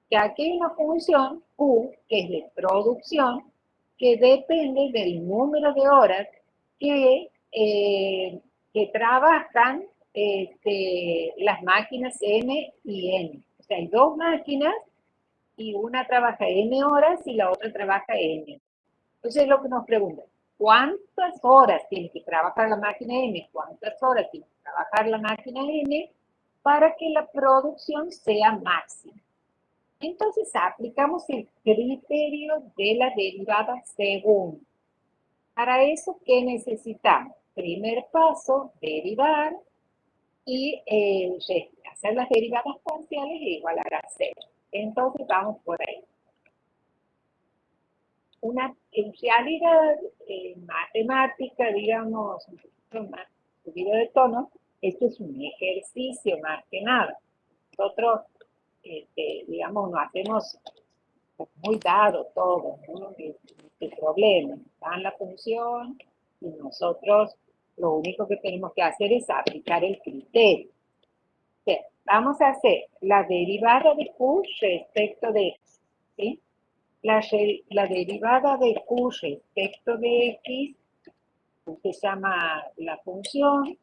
Que aquí hay una función Q, que es de producción, que depende del número de horas que trabajan las máquinas M y N. O sea, hay dos máquinas y una trabaja N horas y la otra trabaja N. Entonces, lo que nos preguntan, ¿cuántas horas tiene que trabajar la máquina M? ¿Cuántas horas tiene que trabajar la máquina N para que la producción sea máxima? Entonces, aplicamos el criterio de la derivada según. Para eso, ¿qué necesitamos? Primer paso, derivar y hacer las derivadas parciales e igualar a 0. Entonces, vamos por ahí. En realidad, matemática, digamos, un poquito más subido de tono, esto es un ejercicio más que nada. Nosotros, digamos, no hacemos muy dado todo, ¿no? Este problema. Dan la función y nosotros lo único que tenemos que hacer es aplicar el criterio. Bien, vamos a hacer la derivada de Q respecto de X, ¿sí? La derivada de Q respecto de X se llama la función.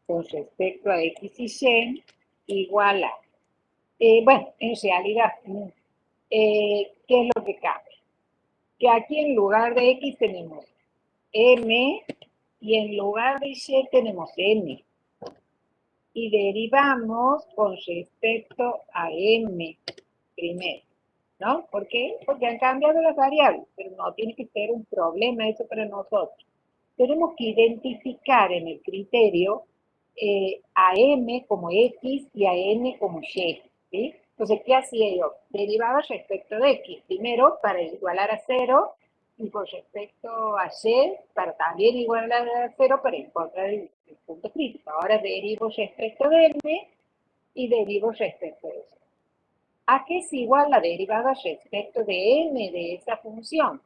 Con respecto a X y Y igual a. Bueno, en realidad, ¿qué es lo que cambia? Que aquí en lugar de X tenemos M y en lugar de Y tenemos N. Y derivamos con respecto a M primero, ¿no? ¿Por qué? Porque han cambiado las variables, pero no tiene que ser un problema eso para nosotros. Tenemos que identificar en el criterio a M como X y a N como Y, ¿sí? Entonces, ¿qué hacía yo? Derivaba respecto de X, primero para igualar a 0, y con respecto a Y, para también igualar a 0 para encontrar el punto crítico. Ahora derivo respecto de M y derivo respecto de eso. ¿A qué es igual la derivada respecto de M de esa función?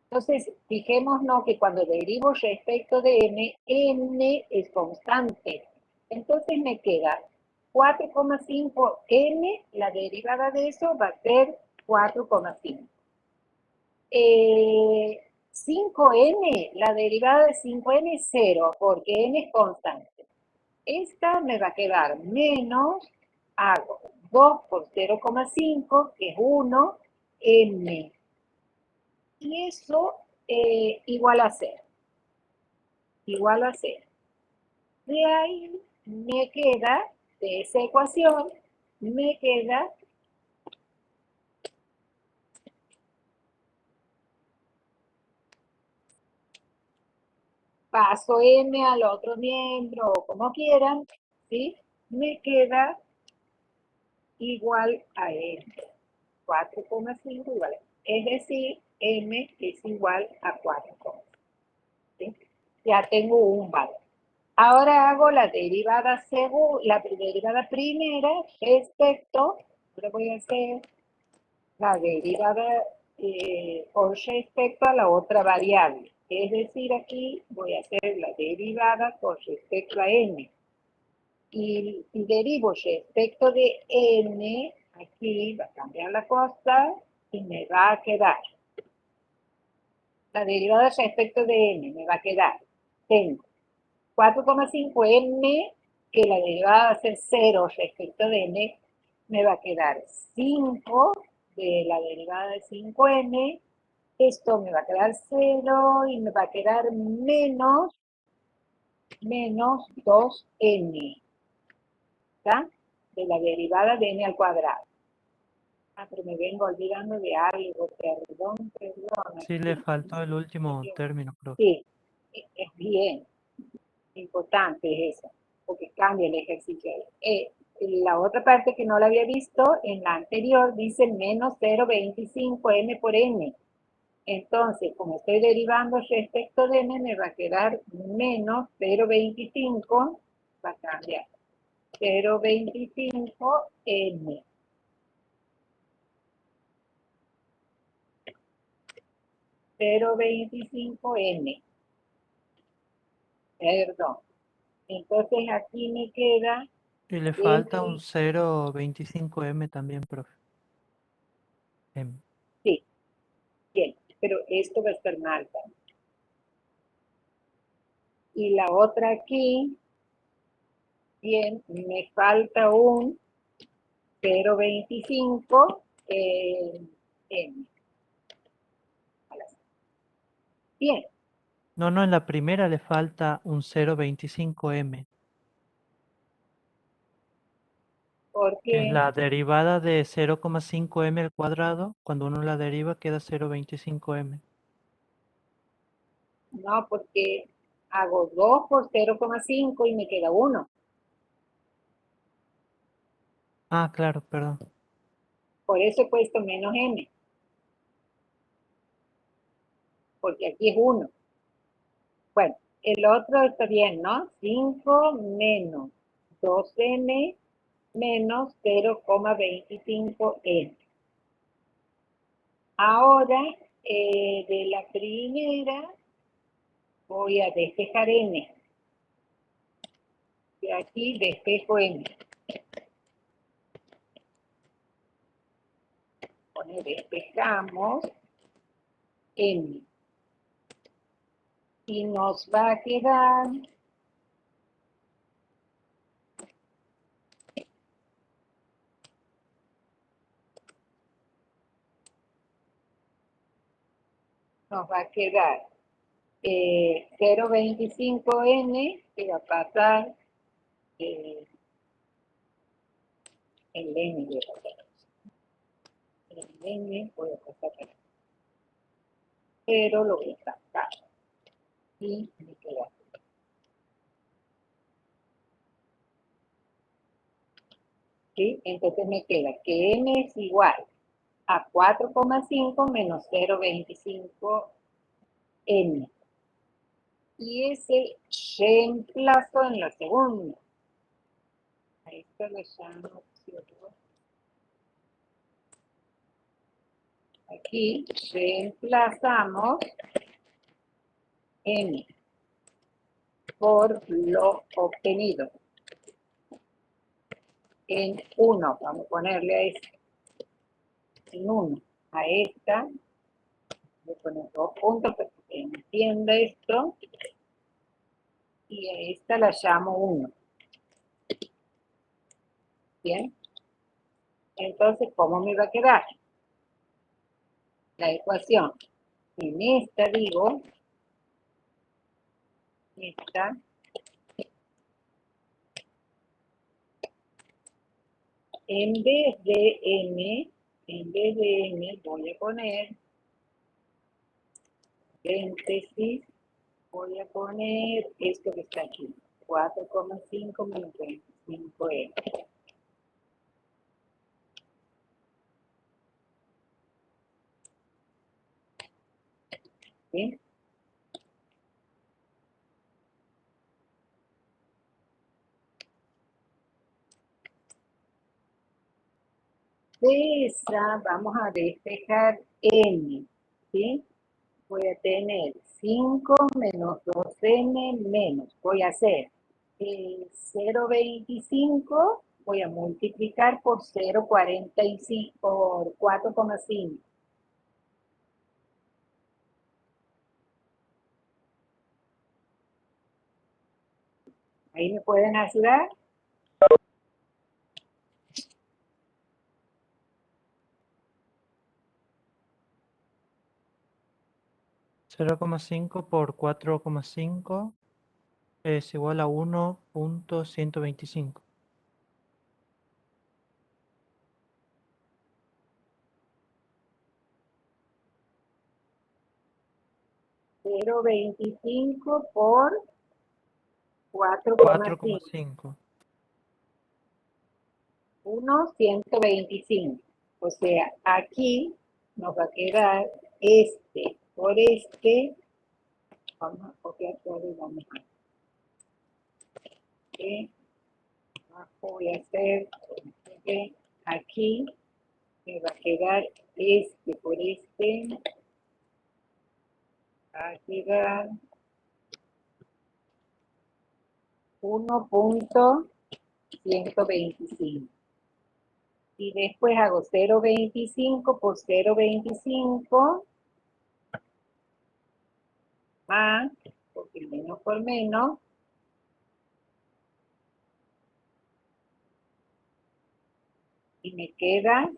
Entonces, fijémonos que cuando derivo respecto de n, n es constante. Entonces me queda 4,5 n, la derivada de eso va a ser 4,5. 5n, la derivada de 5n es 0, porque n es constante. Esta me va a quedar menos, hago 2 por 0,5, que es 1, n. Y eso igual a 0. Igual a 0. De ahí me queda, de esa ecuación, me queda paso m al otro miembro, o como quieran, ¿sí? Me queda igual a m. 4,5 igual a m. Es decir, m es igual a 4,5. ¿Sí? Ya tengo un valor. Ahora hago la derivada primera respecto, ahora voy a hacer la derivada con respecto a la otra variable. Es decir, aquí voy a hacer la derivada con respecto a n. Y derivo respecto de n, aquí va a cambiar la cosa y me va a quedar. La derivada respecto de n me va a quedar. Tengo 4,5m, que la derivada va a ser 0 respecto de n, me va a quedar 5 de la derivada de 5n, esto me va a quedar 0 y me va a quedar menos 2n, ¿está? De la derivada de n al cuadrado. Ah, pero me vengo olvidando de algo, perdón. Sí, le faltó el último término, profe. Sí, es bien importante eso, porque cambia el ejercicio. La otra parte que no la había visto, en la anterior dice menos 0,25m por n. Entonces, como estoy derivando respecto de n, me va a quedar menos 0,25, va a cambiar, 0,25m. m. Perdón. Entonces aquí me queda... Y le falta un 0,25m también, profe. M. Sí, bien, pero esto va a estar mal también. Y la otra aquí, bien, me falta un 0,25 M. Bien. No, en la primera le falta un 0,25m. Porque Es la derivada de 0,5m al cuadrado. Cuando uno la deriva queda 0,25m. no, porque hago 2 por 0,5 y me queda 1. Ah, claro, perdón. Por eso he puesto menos m. Porque aquí es 1. Bueno, el otro está bien, ¿no? 5 menos 2n menos 0,25n. Ahora, de la primera, voy a despejar n. Y aquí despejo n. Despejamos n. Y nos va a quedar nos va a quedar 0,25n, que va a pasar el n. El n voy a pasar acá. Pero lo voy a sacar. Y me queda. ¿Sí? Entonces me queda que n es igual a 4,5 menos 0,25n. Y ese reemplazo en la segunda. A esto le llamo opción 2. Aquí reemplazamos n por lo obtenido en 1. Vamos a ponerle a esto. En 1. A esta. Voy a poner 2 puntos para que entienda esto. Y a esta la llamo 1. Bien. Entonces, ¿cómo me va a quedar la ecuación? En esta digo, esta, en vez de n voy a poner paréntesis, voy a poner esto que está aquí, 4,5 menos 25n. ¿Sí? De esa vamos a despejar n, ¿sí? Voy a tener 5 menos 2n menos, voy a hacer 0,25, voy a multiplicar por 0,45, por 4,5. ¿Ahí me pueden ayudar? $0,5 por 4,5 es igual a 1.125. 0,25 por 4,5. 4,5. 1,125. O sea, aquí nos va a quedar este por este. Vamos a copiar todo y vamos a. Voy a hacer aquí me va a quedar este por este. Va a quedar 1.125. Y después hago 0,25 por 0,25 más, porque menos por menos, y me queda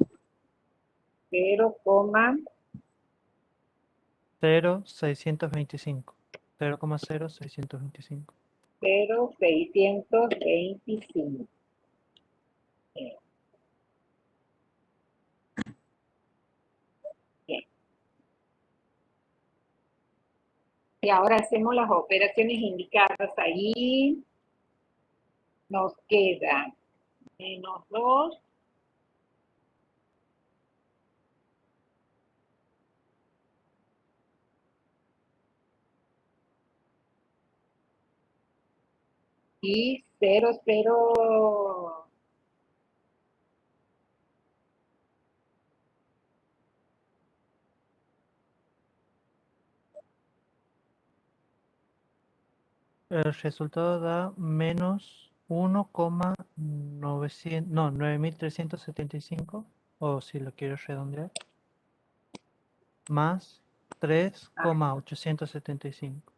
0,625. 0,0625. 0,625. Bien. Y ahora hacemos las operaciones indicadas ahí. Nos queda menos 2 y 0,0. El resultado da menos 1,900, no, 9.375, o si lo quieres redondear, más 3,875.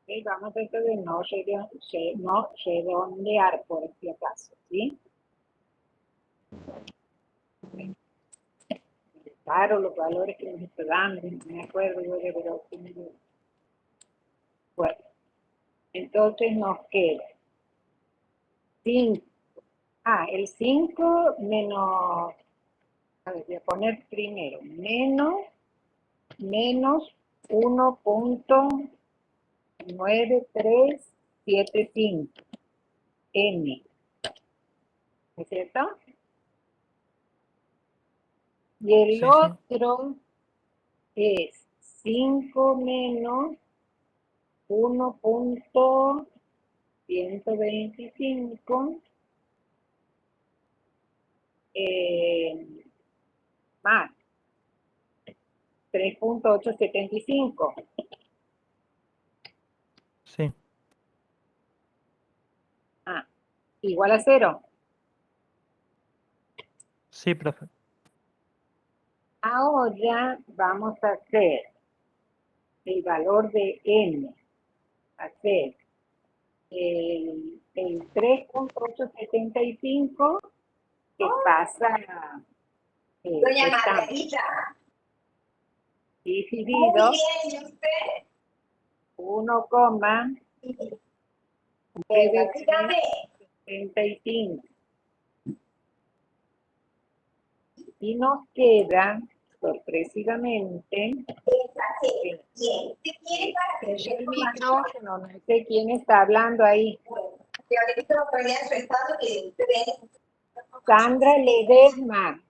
Ok, vamos a esto de no redondear por si acaso, ¿sí? Claro, los valores que nos está dando, no me acuerdo yo de verdad. Bueno, entonces nos queda 5. El 5 menos, a ver, voy a poner primero, menos 1,9375 n, ¿es cierto? Y el Sí, sí. otro es 5 menos 1,125 más 3,875. Sí, Igual a 0. sí, profe. Ahora vamos a hacer el valor de n, hacer el 3,875 que pasa Doña restando, Margarita, dividido muy bien, ¿y usted? 1,975. Dígame. Y nos queda, sorpresivamente, Bien. ¿Qué quiere para que es le dé el información? micrófono, no sé quién está hablando ahí. Bueno, que ahorita lo ponía en su estado que usted ve. Sandra Ledesma,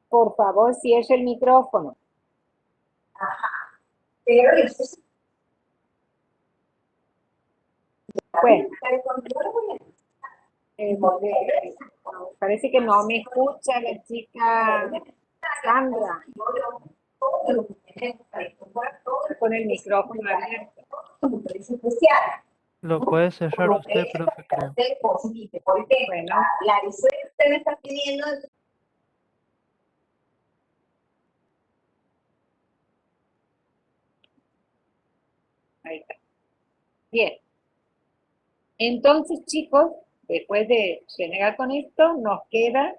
por favor, si es el micrófono. Pero Bueno, bueno, parece que no me escucha la chica Sandra con el micrófono abierto. especial. Lo puede cerrar usted, profe, creo. Por ejemplo, Bueno, la resuelta que usted me está pidiendo. ahí está. Bien. Entonces, chicos, después de generar con esto, nos queda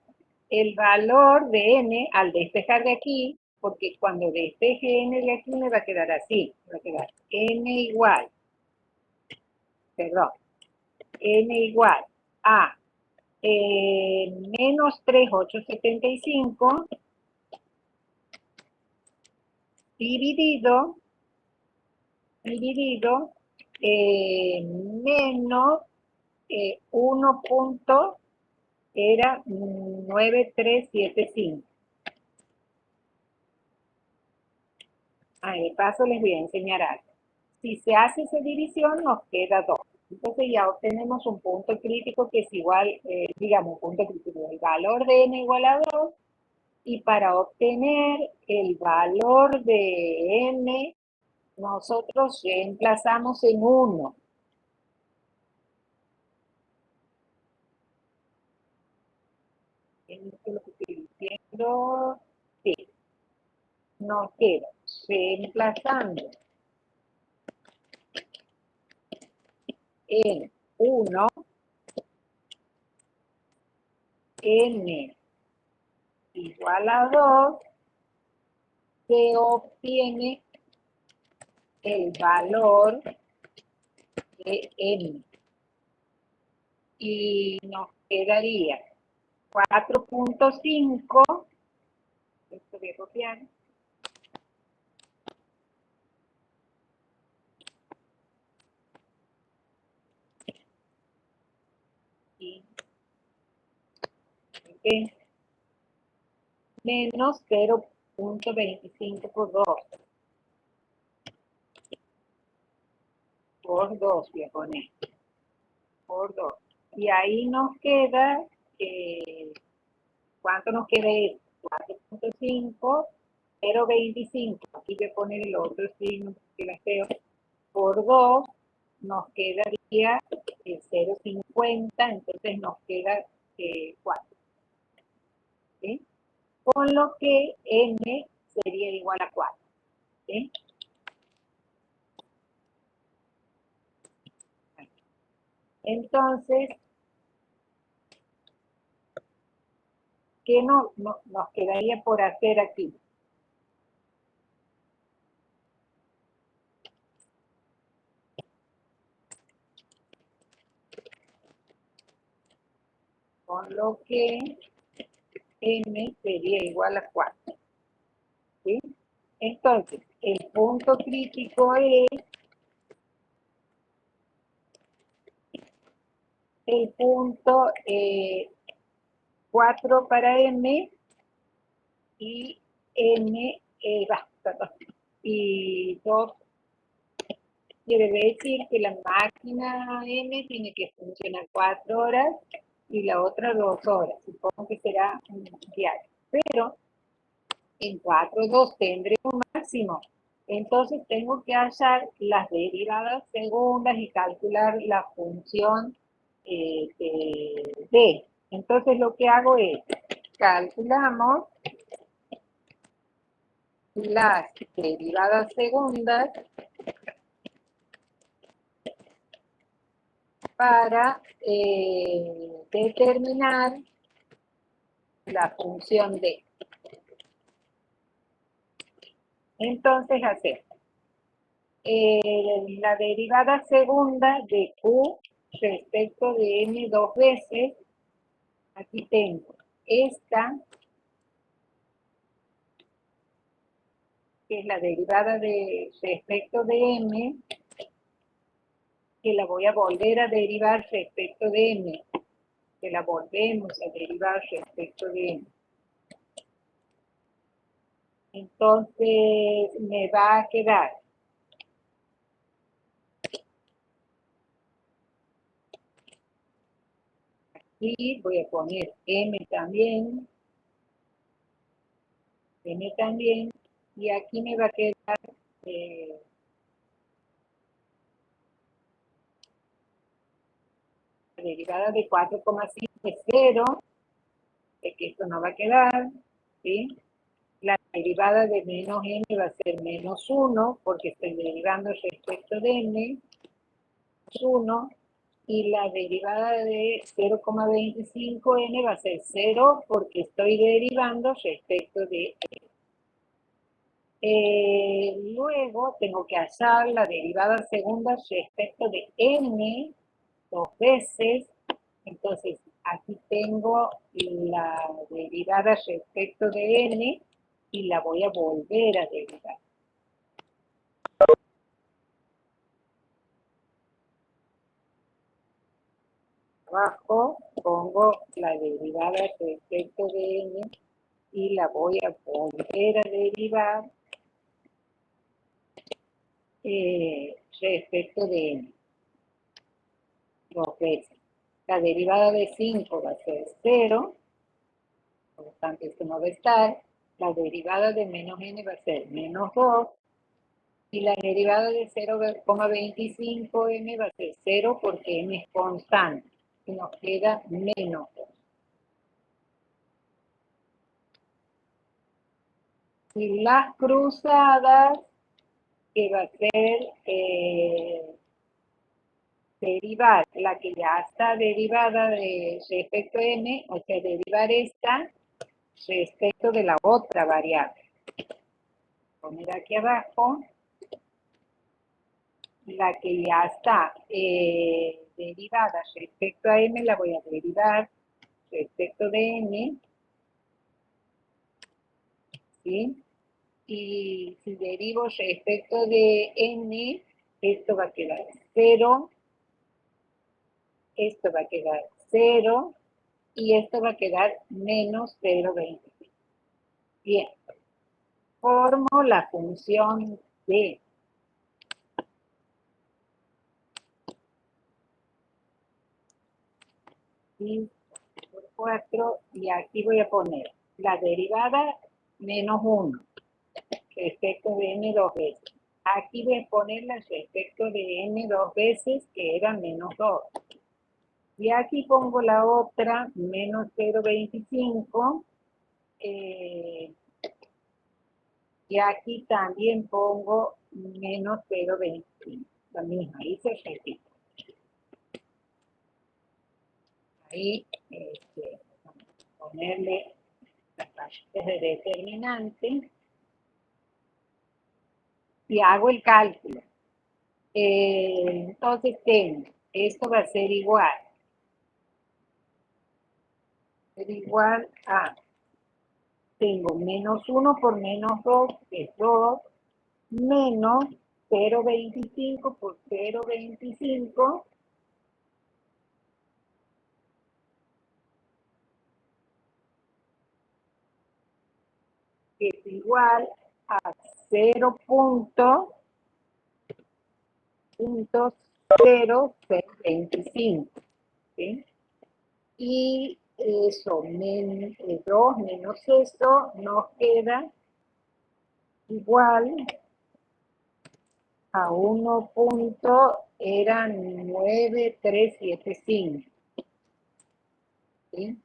el valor de n al despejar de aquí, porque cuando despeje n de aquí me va a quedar así, me va a quedar n igual, perdón, n igual a menos 3,875 dividido menos 1 punto, era 9,375. De paso les voy a enseñar algo. Si se hace esa división, nos queda 2. Entonces ya obtenemos un punto crítico que es igual, digamos, un punto crítico, el valor de n igual a 2. Y para obtener el valor de n, nosotros reemplazamos en 1. ¿Es lo que estoy diciendo? Sí. Nos queda reemplazando en 1, n igual a 2, se obtiene el valor de n. Y nos quedaría 4,5. Esto voy a copiar. Y menos 0. punto 25 por 2. Por 2 voy a poner. Por 2. Y ahí nos queda, ¿cuánto nos queda? 4.5, 0.25. Aquí voy a poner el otro signo que la feo. Por 2 nos quedaría 0.50, entonces nos queda 4. ¿Sí? Con lo que n sería igual a 4. ¿Sí? Entonces, ¿qué nos quedaría por hacer aquí? Con lo que n sería igual a 4. ¿Sí? Entonces, el punto crítico es el punto 4 para m y n, perdón, y 2 quiere decir que la máquina m tiene que funcionar 4 horas y la otra 2 horas. Supongo que será un diario. Pero en 4.2 tendré un máximo. Entonces tengo que hallar las derivadas segundas y calcular la función d. Entonces lo que hago es, calculamos las derivadas segundas para determinar la función d. Entonces hacemos la derivada segunda de q respecto de n 2 veces. Aquí tengo esta, que es la derivada de respecto de m, que la voy a volver a derivar respecto de m, que la volvemos a derivar respecto de m. Entonces me va a quedar aquí, voy a poner m también, y aquí me va a quedar la derivada de 4,5 es 0, es que esto no va a quedar, ¿sí? La derivada de menos n va a ser menos 1, porque estoy derivando respecto de n, 1, y la derivada de 0,25n va a ser 0, porque estoy derivando respecto de luego tengo que hallar la derivada segunda respecto de n 2 veces. Entonces, aquí tengo la derivada respecto de n y la voy a volver a derivar. Abajo pongo la derivada respecto de n y la voy a volver a derivar respecto de n 2 veces. La derivada de 5 va a ser 0, por lo tanto esto no va a estar. La derivada de menos n va a ser menos 2, y la derivada de 0,25m va a ser 0 porque m es constante, y nos queda menos 2. Y las cruzadas, que va a ser derivar la que ya está derivada de respecto a m, o sea, derivar esta respecto de la otra variable. Poner aquí abajo la que ya está derivada respecto a m, la voy a derivar respecto de n, ¿sí? Y si derivo respecto de n, esto va a quedar 0, esto va a quedar 0, y esto va a quedar menos 0,25. Bien. transformo la función D. Y por 4, y aquí voy a poner la derivada menos 1 respecto de n dos veces. Aquí voy a ponerla respecto de n dos veces, que era menos 2. Y aquí pongo la otra, menos 0,25. Y aquí también pongo menos 0,25. La misma, ahí se repite. Ahí, vamos a ponerle las raíces de determinante. Y hago el cálculo. Entonces tengo, esto va a ser igual. A, tengo menos 1 por menos 2, que es 2, menos 0,25 por 0,25, que es igual a 0,0625. ¿Sí? Y eso, 2 menos eso, nos queda igual a 1,9375. ¿Sí?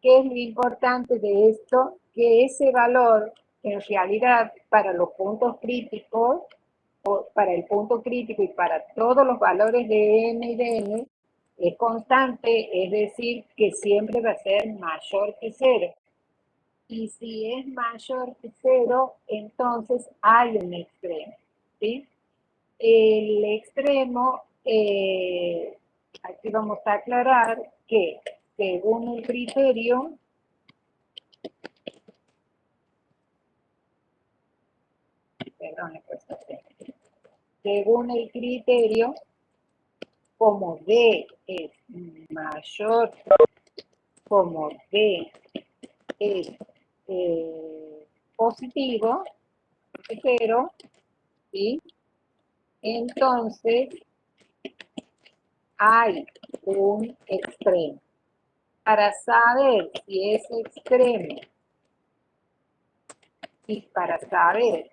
¿Qué es lo importante de esto? Que ese valor, en realidad, para los puntos críticos, o para el punto crítico y para todos los valores de m y de n, es constante, es decir, que siempre va a ser mayor que 0. Y si es mayor que 0, entonces hay un extremo. ¿Sí? El extremo, aquí vamos a aclarar que según el criterio, según el criterio, como D es mayor, como D es positivo, de 0, ¿sí? Entonces hay un extremo. Para saber si es extremo y para saber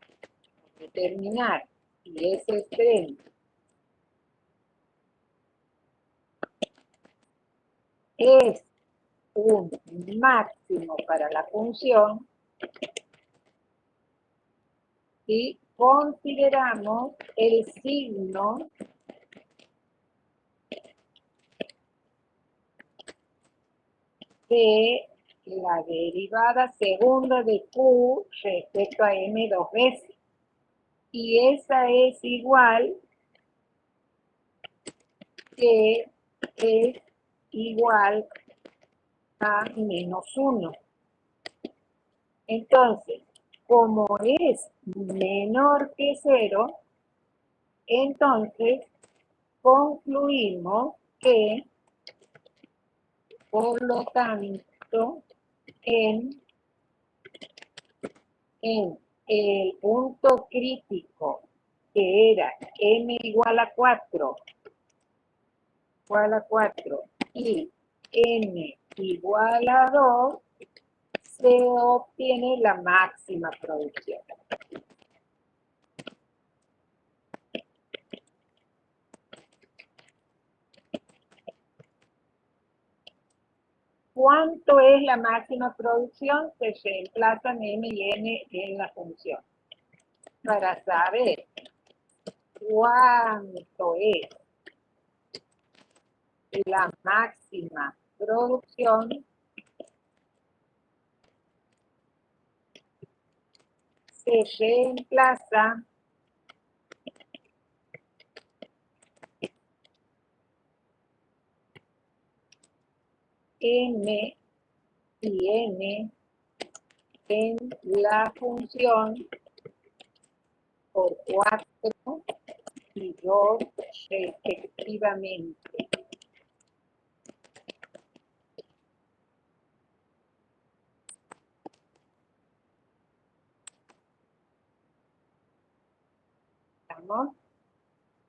determinar si es extremo es un máximo para la función, y consideramos el signo de la derivada segunda de Q respecto a M dos veces. Y esa es igual que es igual a menos 1. Entonces, como es menor que 0, entonces concluimos que, por lo tanto, en el punto crítico, que era m igual a 4, y n igual a 2, se obtiene la máxima producción. ¿Cuánto es la máxima producción? Se reemplazan m y n en la función. Para saber cuánto es la máxima producción, se reemplaza m y n en la función por 4 y 2 respectivamente. digamos,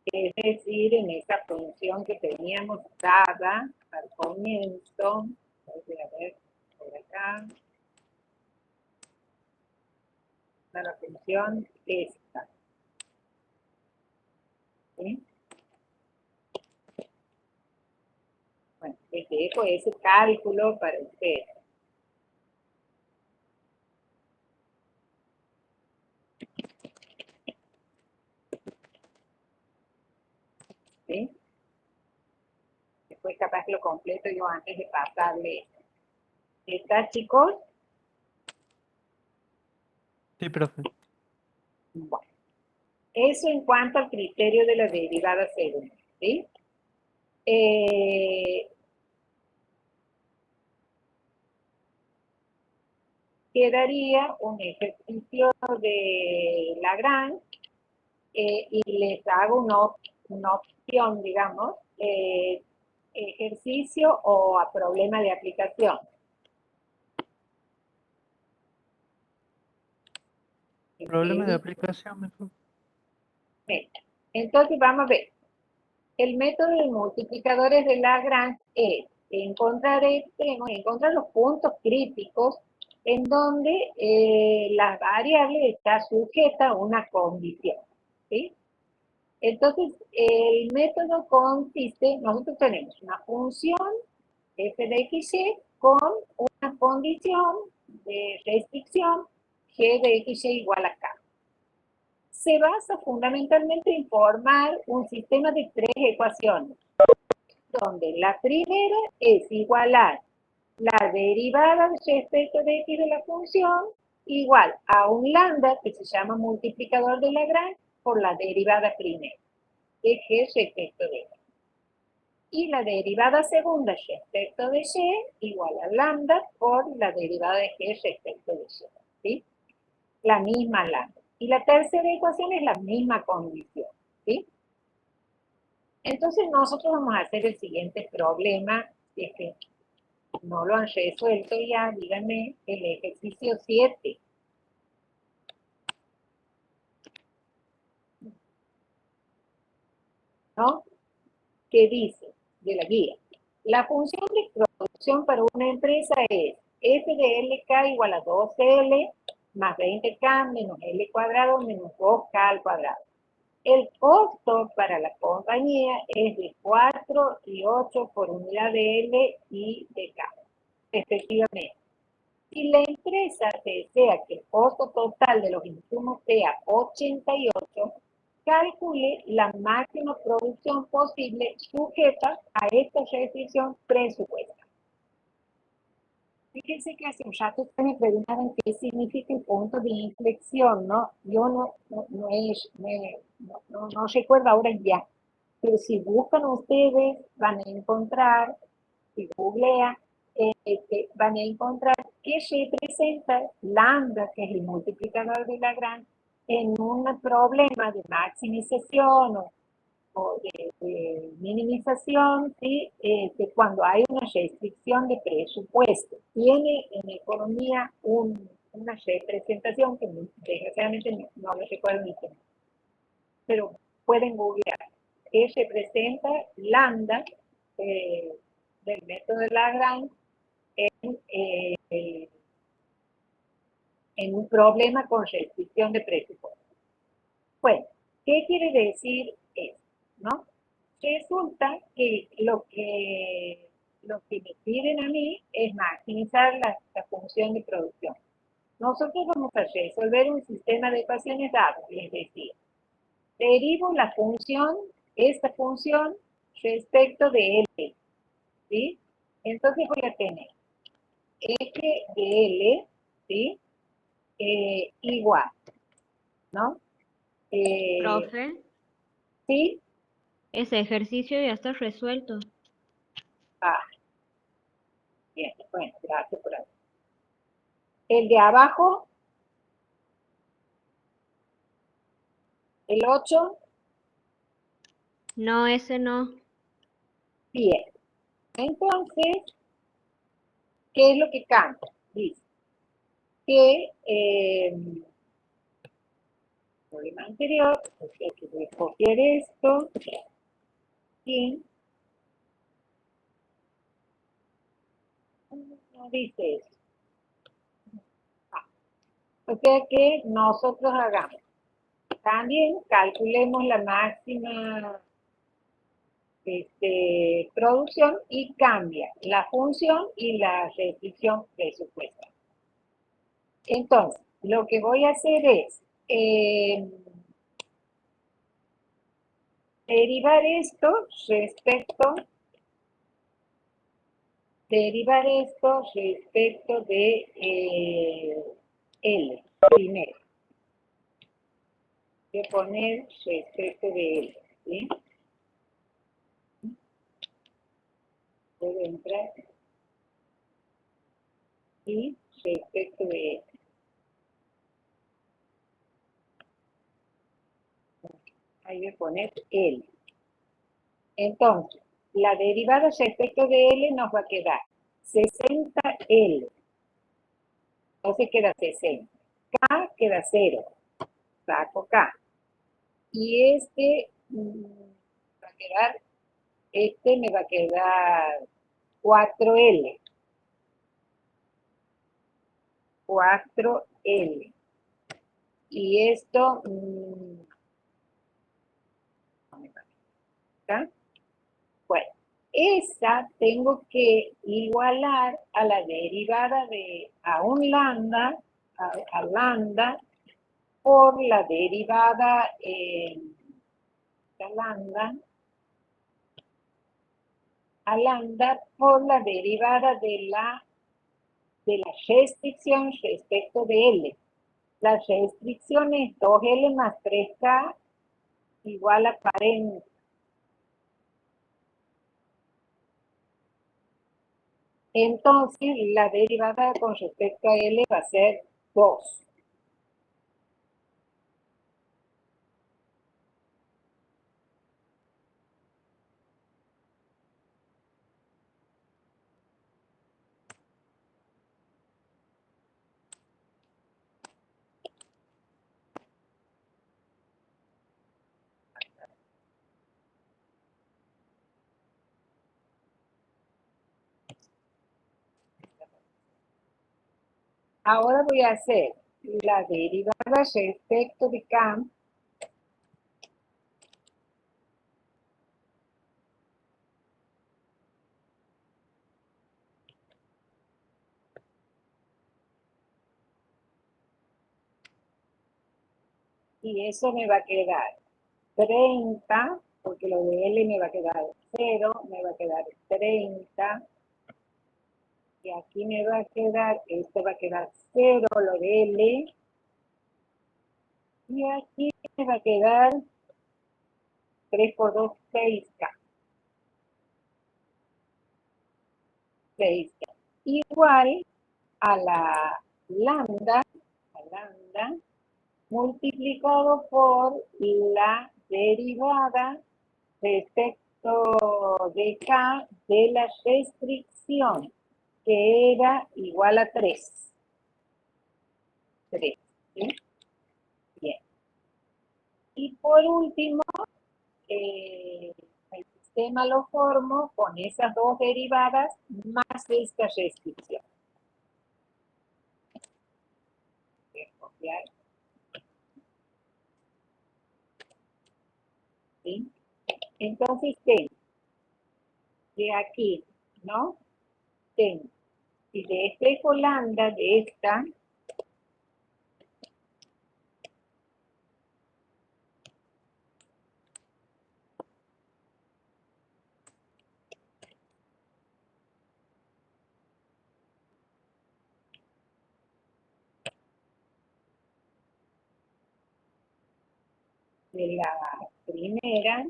es decir, en esa función que teníamos dada al comienzo, voy a ver por acá, la función esta. ¿Sí? Bueno, les dejo ese cálculo para ustedes. ¿Sí? Después capaz lo completo yo antes de pasarle. ¿Está, chicos? Sí, profe. Bueno. Eso en cuanto al criterio de la derivada segunda. ¿Sí? Quedaría un ejercicio de Lagrange y les hago una opción, digamos, ejercicio o a problema de aplicación. Problema de aplicación mejor. Bien. Entonces vamos a ver. El método de multiplicadores de Lagrange es encontrar extremos, encontrar los puntos críticos en donde la variable está sujeta a una condición. ¿Sí? Entonces, el método consiste, nosotros tenemos una función f de xy con una condición de restricción g de xy igual a k. Se basa fundamentalmente en formar un sistema de tres ecuaciones, donde la primera es igualar la derivada respecto de x de la función igual a un lambda, que se llama multiplicador de Lagrange, por la derivada primera, de g respecto de x. Y la derivada segunda respecto de y igual a lambda por la derivada de g respecto de y. ¿Sí? La misma lambda. Y la tercera ecuación es la misma condición. ¿Sí? Entonces nosotros vamos a hacer el siguiente problema. Si es que no lo han resuelto ya, díganme el ejercicio 7. ¿No? ¿Qué dice de la guía? La función de producción para una empresa es f de LK igual a 2L más 20K menos L cuadrado menos 2K al cuadrado. El costo para la compañía es de 4 y 8 por unidad de L y de K, respectivamente. Si la empresa desea que el costo total de los insumos sea 88, calcule la máxima producción posible sujeta a esta restricción presupuestal. Fíjense que hace un rato ustedes me preguntaban qué significa el punto de inflexión, ¿no? Yo no recuerdo ahora ya, pero si buscan ustedes van a encontrar, si googlean, van a encontrar que representa lambda, que es el multiplicador de Lagrange, en un problema de maximización o de minimización, ¿sí? Cuando hay una restricción de presupuesto. Tiene en economía una representación que desgraciadamente no lo recuerdo ni siquiera, pero pueden googlear. Que representa lambda del método de Lagrange en un problema con restricción de presupuesto. Bueno, ¿qué quiere decir esto? ¿No? Resulta que lo que me piden a mí es maximizar la función de producción. Nosotros vamos a resolver un sistema de ecuaciones dadas, les decía. Derivo la función, esta función, respecto de L, ¿sí? Entonces voy a tener f de L, ¿sí? Igual, ¿no? Profe, ¿Sí? ese ejercicio ya está resuelto. Ah, bien, bueno, gracias por eso. El de abajo, el 8, No, ese no. bien. Entonces, ¿qué es lo que cambia? Dice que, problema anterior, o sea que voy a copiar esto y no dice eso. O sea que nosotros hagamos. También calculemos la máxima producción y cambia la función y la restricción presupuestal. Entonces, lo que voy a hacer es derivar esto respecto de L primero. Voy a poner respecto de L, ¿sí? Puedo entrar y respecto de L. Ahí voy a poner L. Entonces, la derivada respecto de L nos va a quedar 60L. Entonces queda 60. K queda 0. Saco K. Y me va a quedar 4L. 4L. Y esto, ¿está? Bueno, esa tengo que igualar a la derivada a un lambda, a lambda, por la derivada a lambda por la derivada de la restricción respecto de L. La restricción es 2L más 3K igual a 40. Entonces, la derivada con respecto a L va a ser 2. Ahora voy a hacer la derivada respecto de K y eso me va a quedar 30, porque lo de L me va a quedar 0, me va a quedar 30, y aquí me va a quedar, esto va a quedar 0, lo de L, y aquí me va a quedar 3 por 2, 6K. 6K. Igual a la lambda multiplicado por la derivada respecto de K de la restricción, que era igual a 3. 3, ¿sí? Bien. Y por último, el sistema lo formo con esas dos derivadas más esta restricción. Voy a copiar. ¿Sí? Entonces tengo de aquí, ¿no? Tengo, y de espejo lambda de esta, de la primera,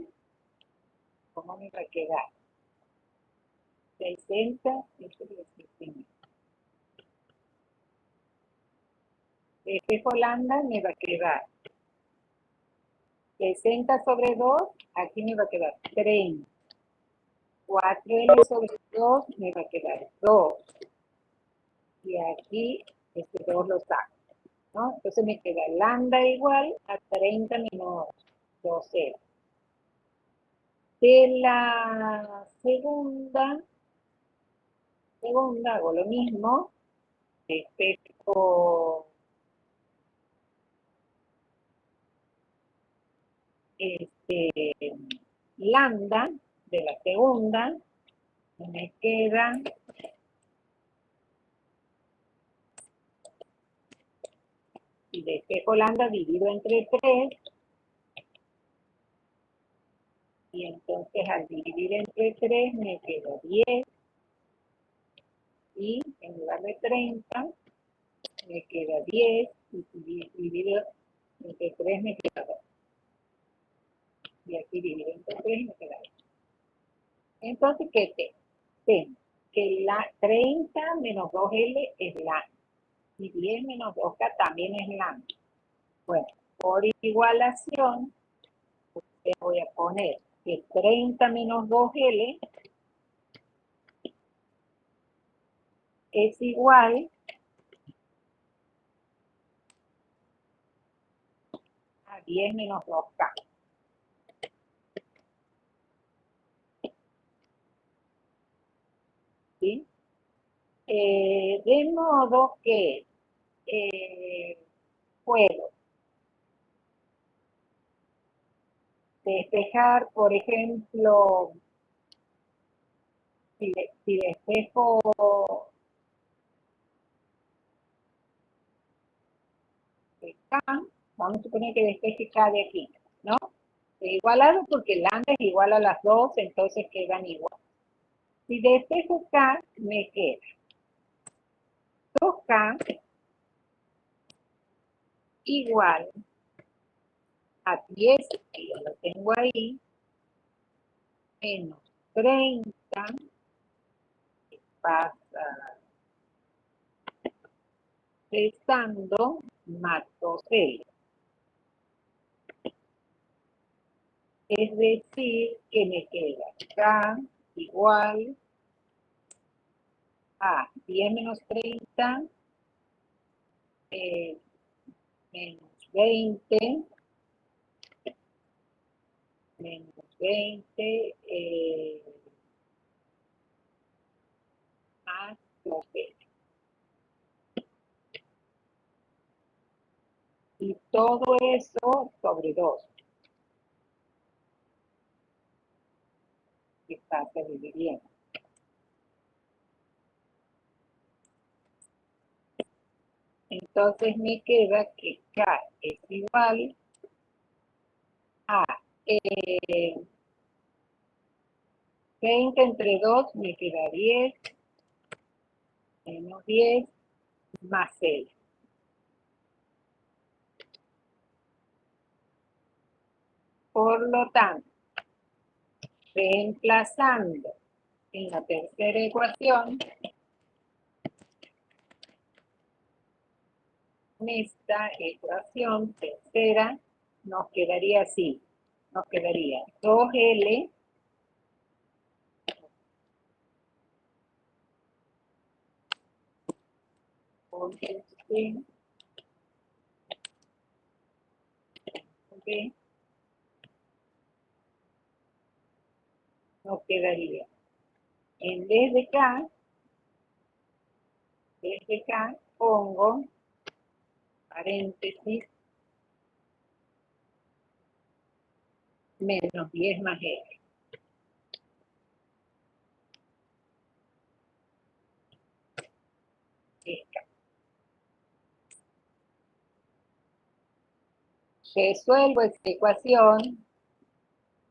¿cómo me va a quedar? 60, esto es 60. De espejo lambda me va a quedar 60 sobre 2, aquí me va a quedar 30. 4L sobre 2 me va a quedar 2. Y aquí este 2 lo saco. ¿no? Entonces me queda lambda igual a 30 menos 2L. De la segunda hago lo mismo, despejo lambda de la segunda, me queda y despejo lambda divido entre 3, y entonces al dividir entre 3 me queda 10, y en lugar de 30 me queda 10, y divido entre 3 me queda 2. Y aquí divido entre 3 y me queda 2. Entonces, ¿qué tengo? Que la 30 menos 2L es lambda, y 10 menos 2K también es lambda. Bueno, por igualación, le voy a poner que 30 menos 2L es igual a 10 menos 2K. ¿Sí? De modo que puedo despejar, por ejemplo, si despejo K, vamos a suponer que despeje K de aquí, ¿no? Igualado porque lambda es igual a las dos, entonces quedan igual. Si despejo K, me queda 2K igual a 10, que ya lo tengo ahí, menos 30, que pasa restando, más 2L. Es decir, que me queda K igual a 10 menos 30 menos 20 más 12. Y todo eso sobre 2. Que está dividiendo. Entonces me queda que K es igual a 20 entre 2 me queda 10, menos 10, más 6. Por lo tanto, reemplazando en la tercera ecuación, en esta ecuación tercera nos quedaría así. Nos quedaría 2L por este, okay, nos quedaría en vez de K, pongo paréntesis menos 10 más L. Resuelvo esta ecuación,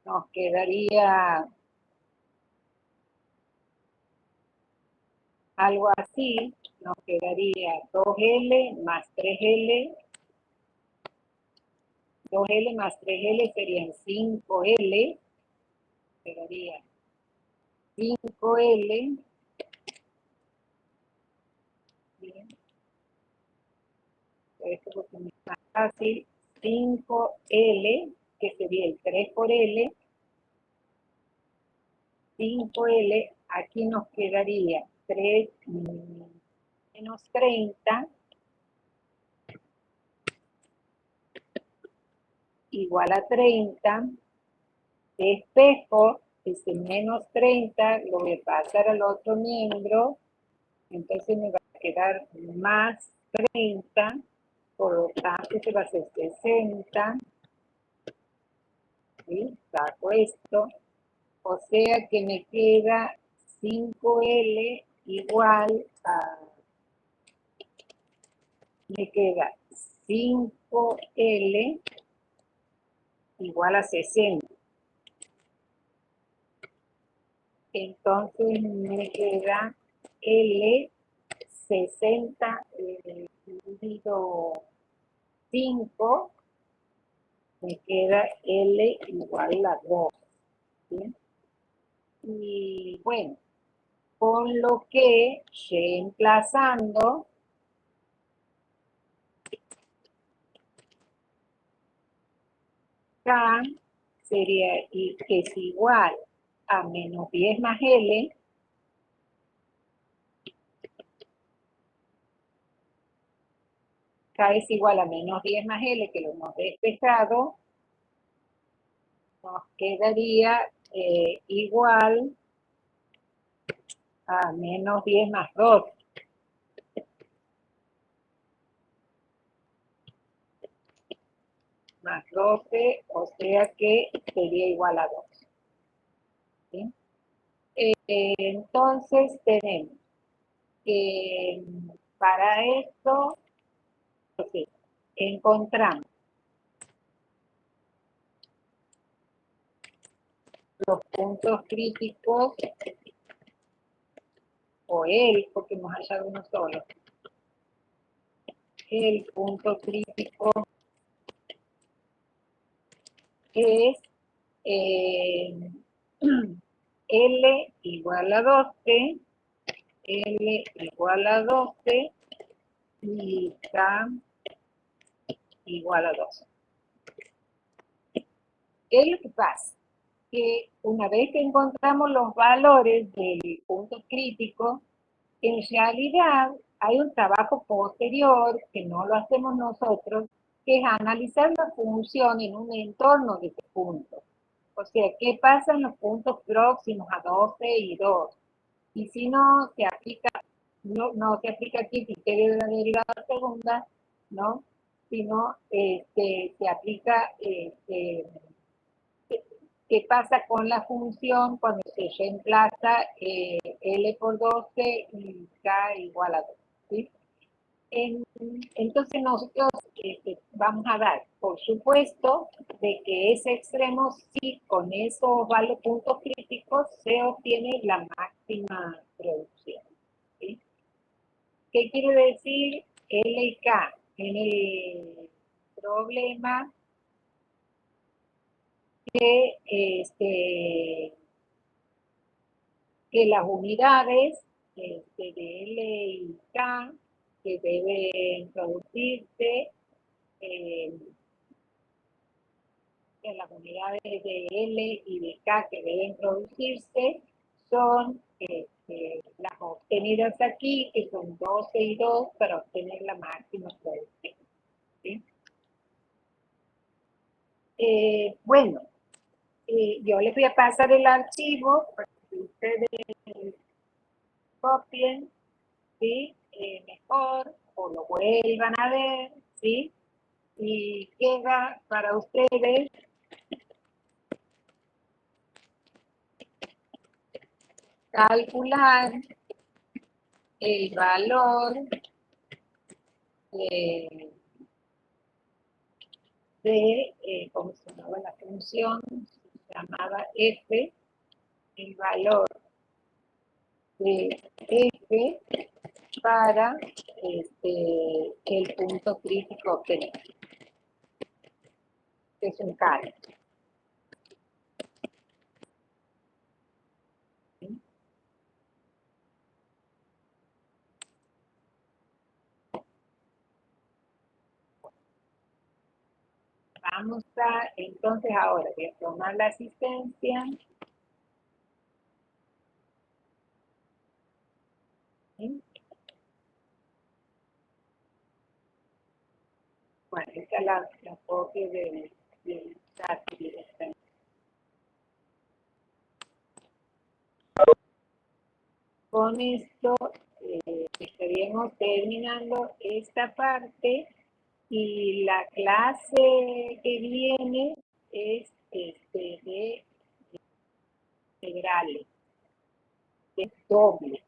nos quedaría algo así, nos quedaría 2L más 3L, 2L más 3L serían 5L, quedaría 5L, bien, esto porque me es más fácil, 5L, que sería el 3 por L, 5L, aquí nos quedaría 3 menos 30, igual a 30. Espejo, ese menos 30, lo voy a pasar al otro miembro. Entonces me va a quedar más 30. Por lo tanto, se va a hacer 60. ¿Sí? Saco esto. O sea que me queda 5L igual a... Me queda 5L igual a 60. Entonces me queda L 60 dividido 5, me queda L igual a 2. ¿Sí? Y bueno, con lo que reemplazando, K sería que es igual a menos 10 más L, K es igual a menos 10 más L, que lo hemos despejado, nos quedaría igual a menos 10 más 2. Más 12, o sea que sería igual a 2. ¿Sí? Entonces tenemos que para esto, okay, encontramos los puntos críticos, o porque hemos hallado uno solo. El punto crítico es L igual a 12, L igual a 12 y K igual a 12. ¿Qué es lo que pasa? Que una vez que encontramos los valores del punto crítico, en realidad hay un trabajo posterior que no lo hacemos nosotros, que es analizar la función en un entorno de ese punto. O sea, ¿qué pasa en los puntos próximos a 12 y 2? Y si no se aplica, no se aplica aquí el criterio de la derivada segunda, ¿no? Sino se aplica qué pasa con la función cuando se reemplaza L por 12 y K igual a 2. ¿Sí? Entonces nosotros vamos a dar, por supuesto, de que ese extremo sí, con esos puntos críticos, se obtiene la máxima producción. ¿Sí? ¿Qué quiere decir L y K? En el problema que, que las unidades de L y K que deben producirse en las unidades de L y de K que deben producirse son las obtenidas aquí, que son 12 y 2 para obtener la máxima producción. ¿Sí? Bueno, yo les voy a pasar el archivo para que ustedes copien, ¿sí? Mejor, o lo vuelvan a ver, ¿sí? Y queda para ustedes calcular el valor ¿cómo se llamaba la función? Se llamaba f, el valor de f para el punto crítico obtenido, que es un cálculo. Vamos a, entonces ahora voy a tomar la asistencia. ¿Sí? Bueno, esta es la copia del del chat directamente. Con esto estaríamos terminando esta parte y la clase que viene es de integrales, es doble.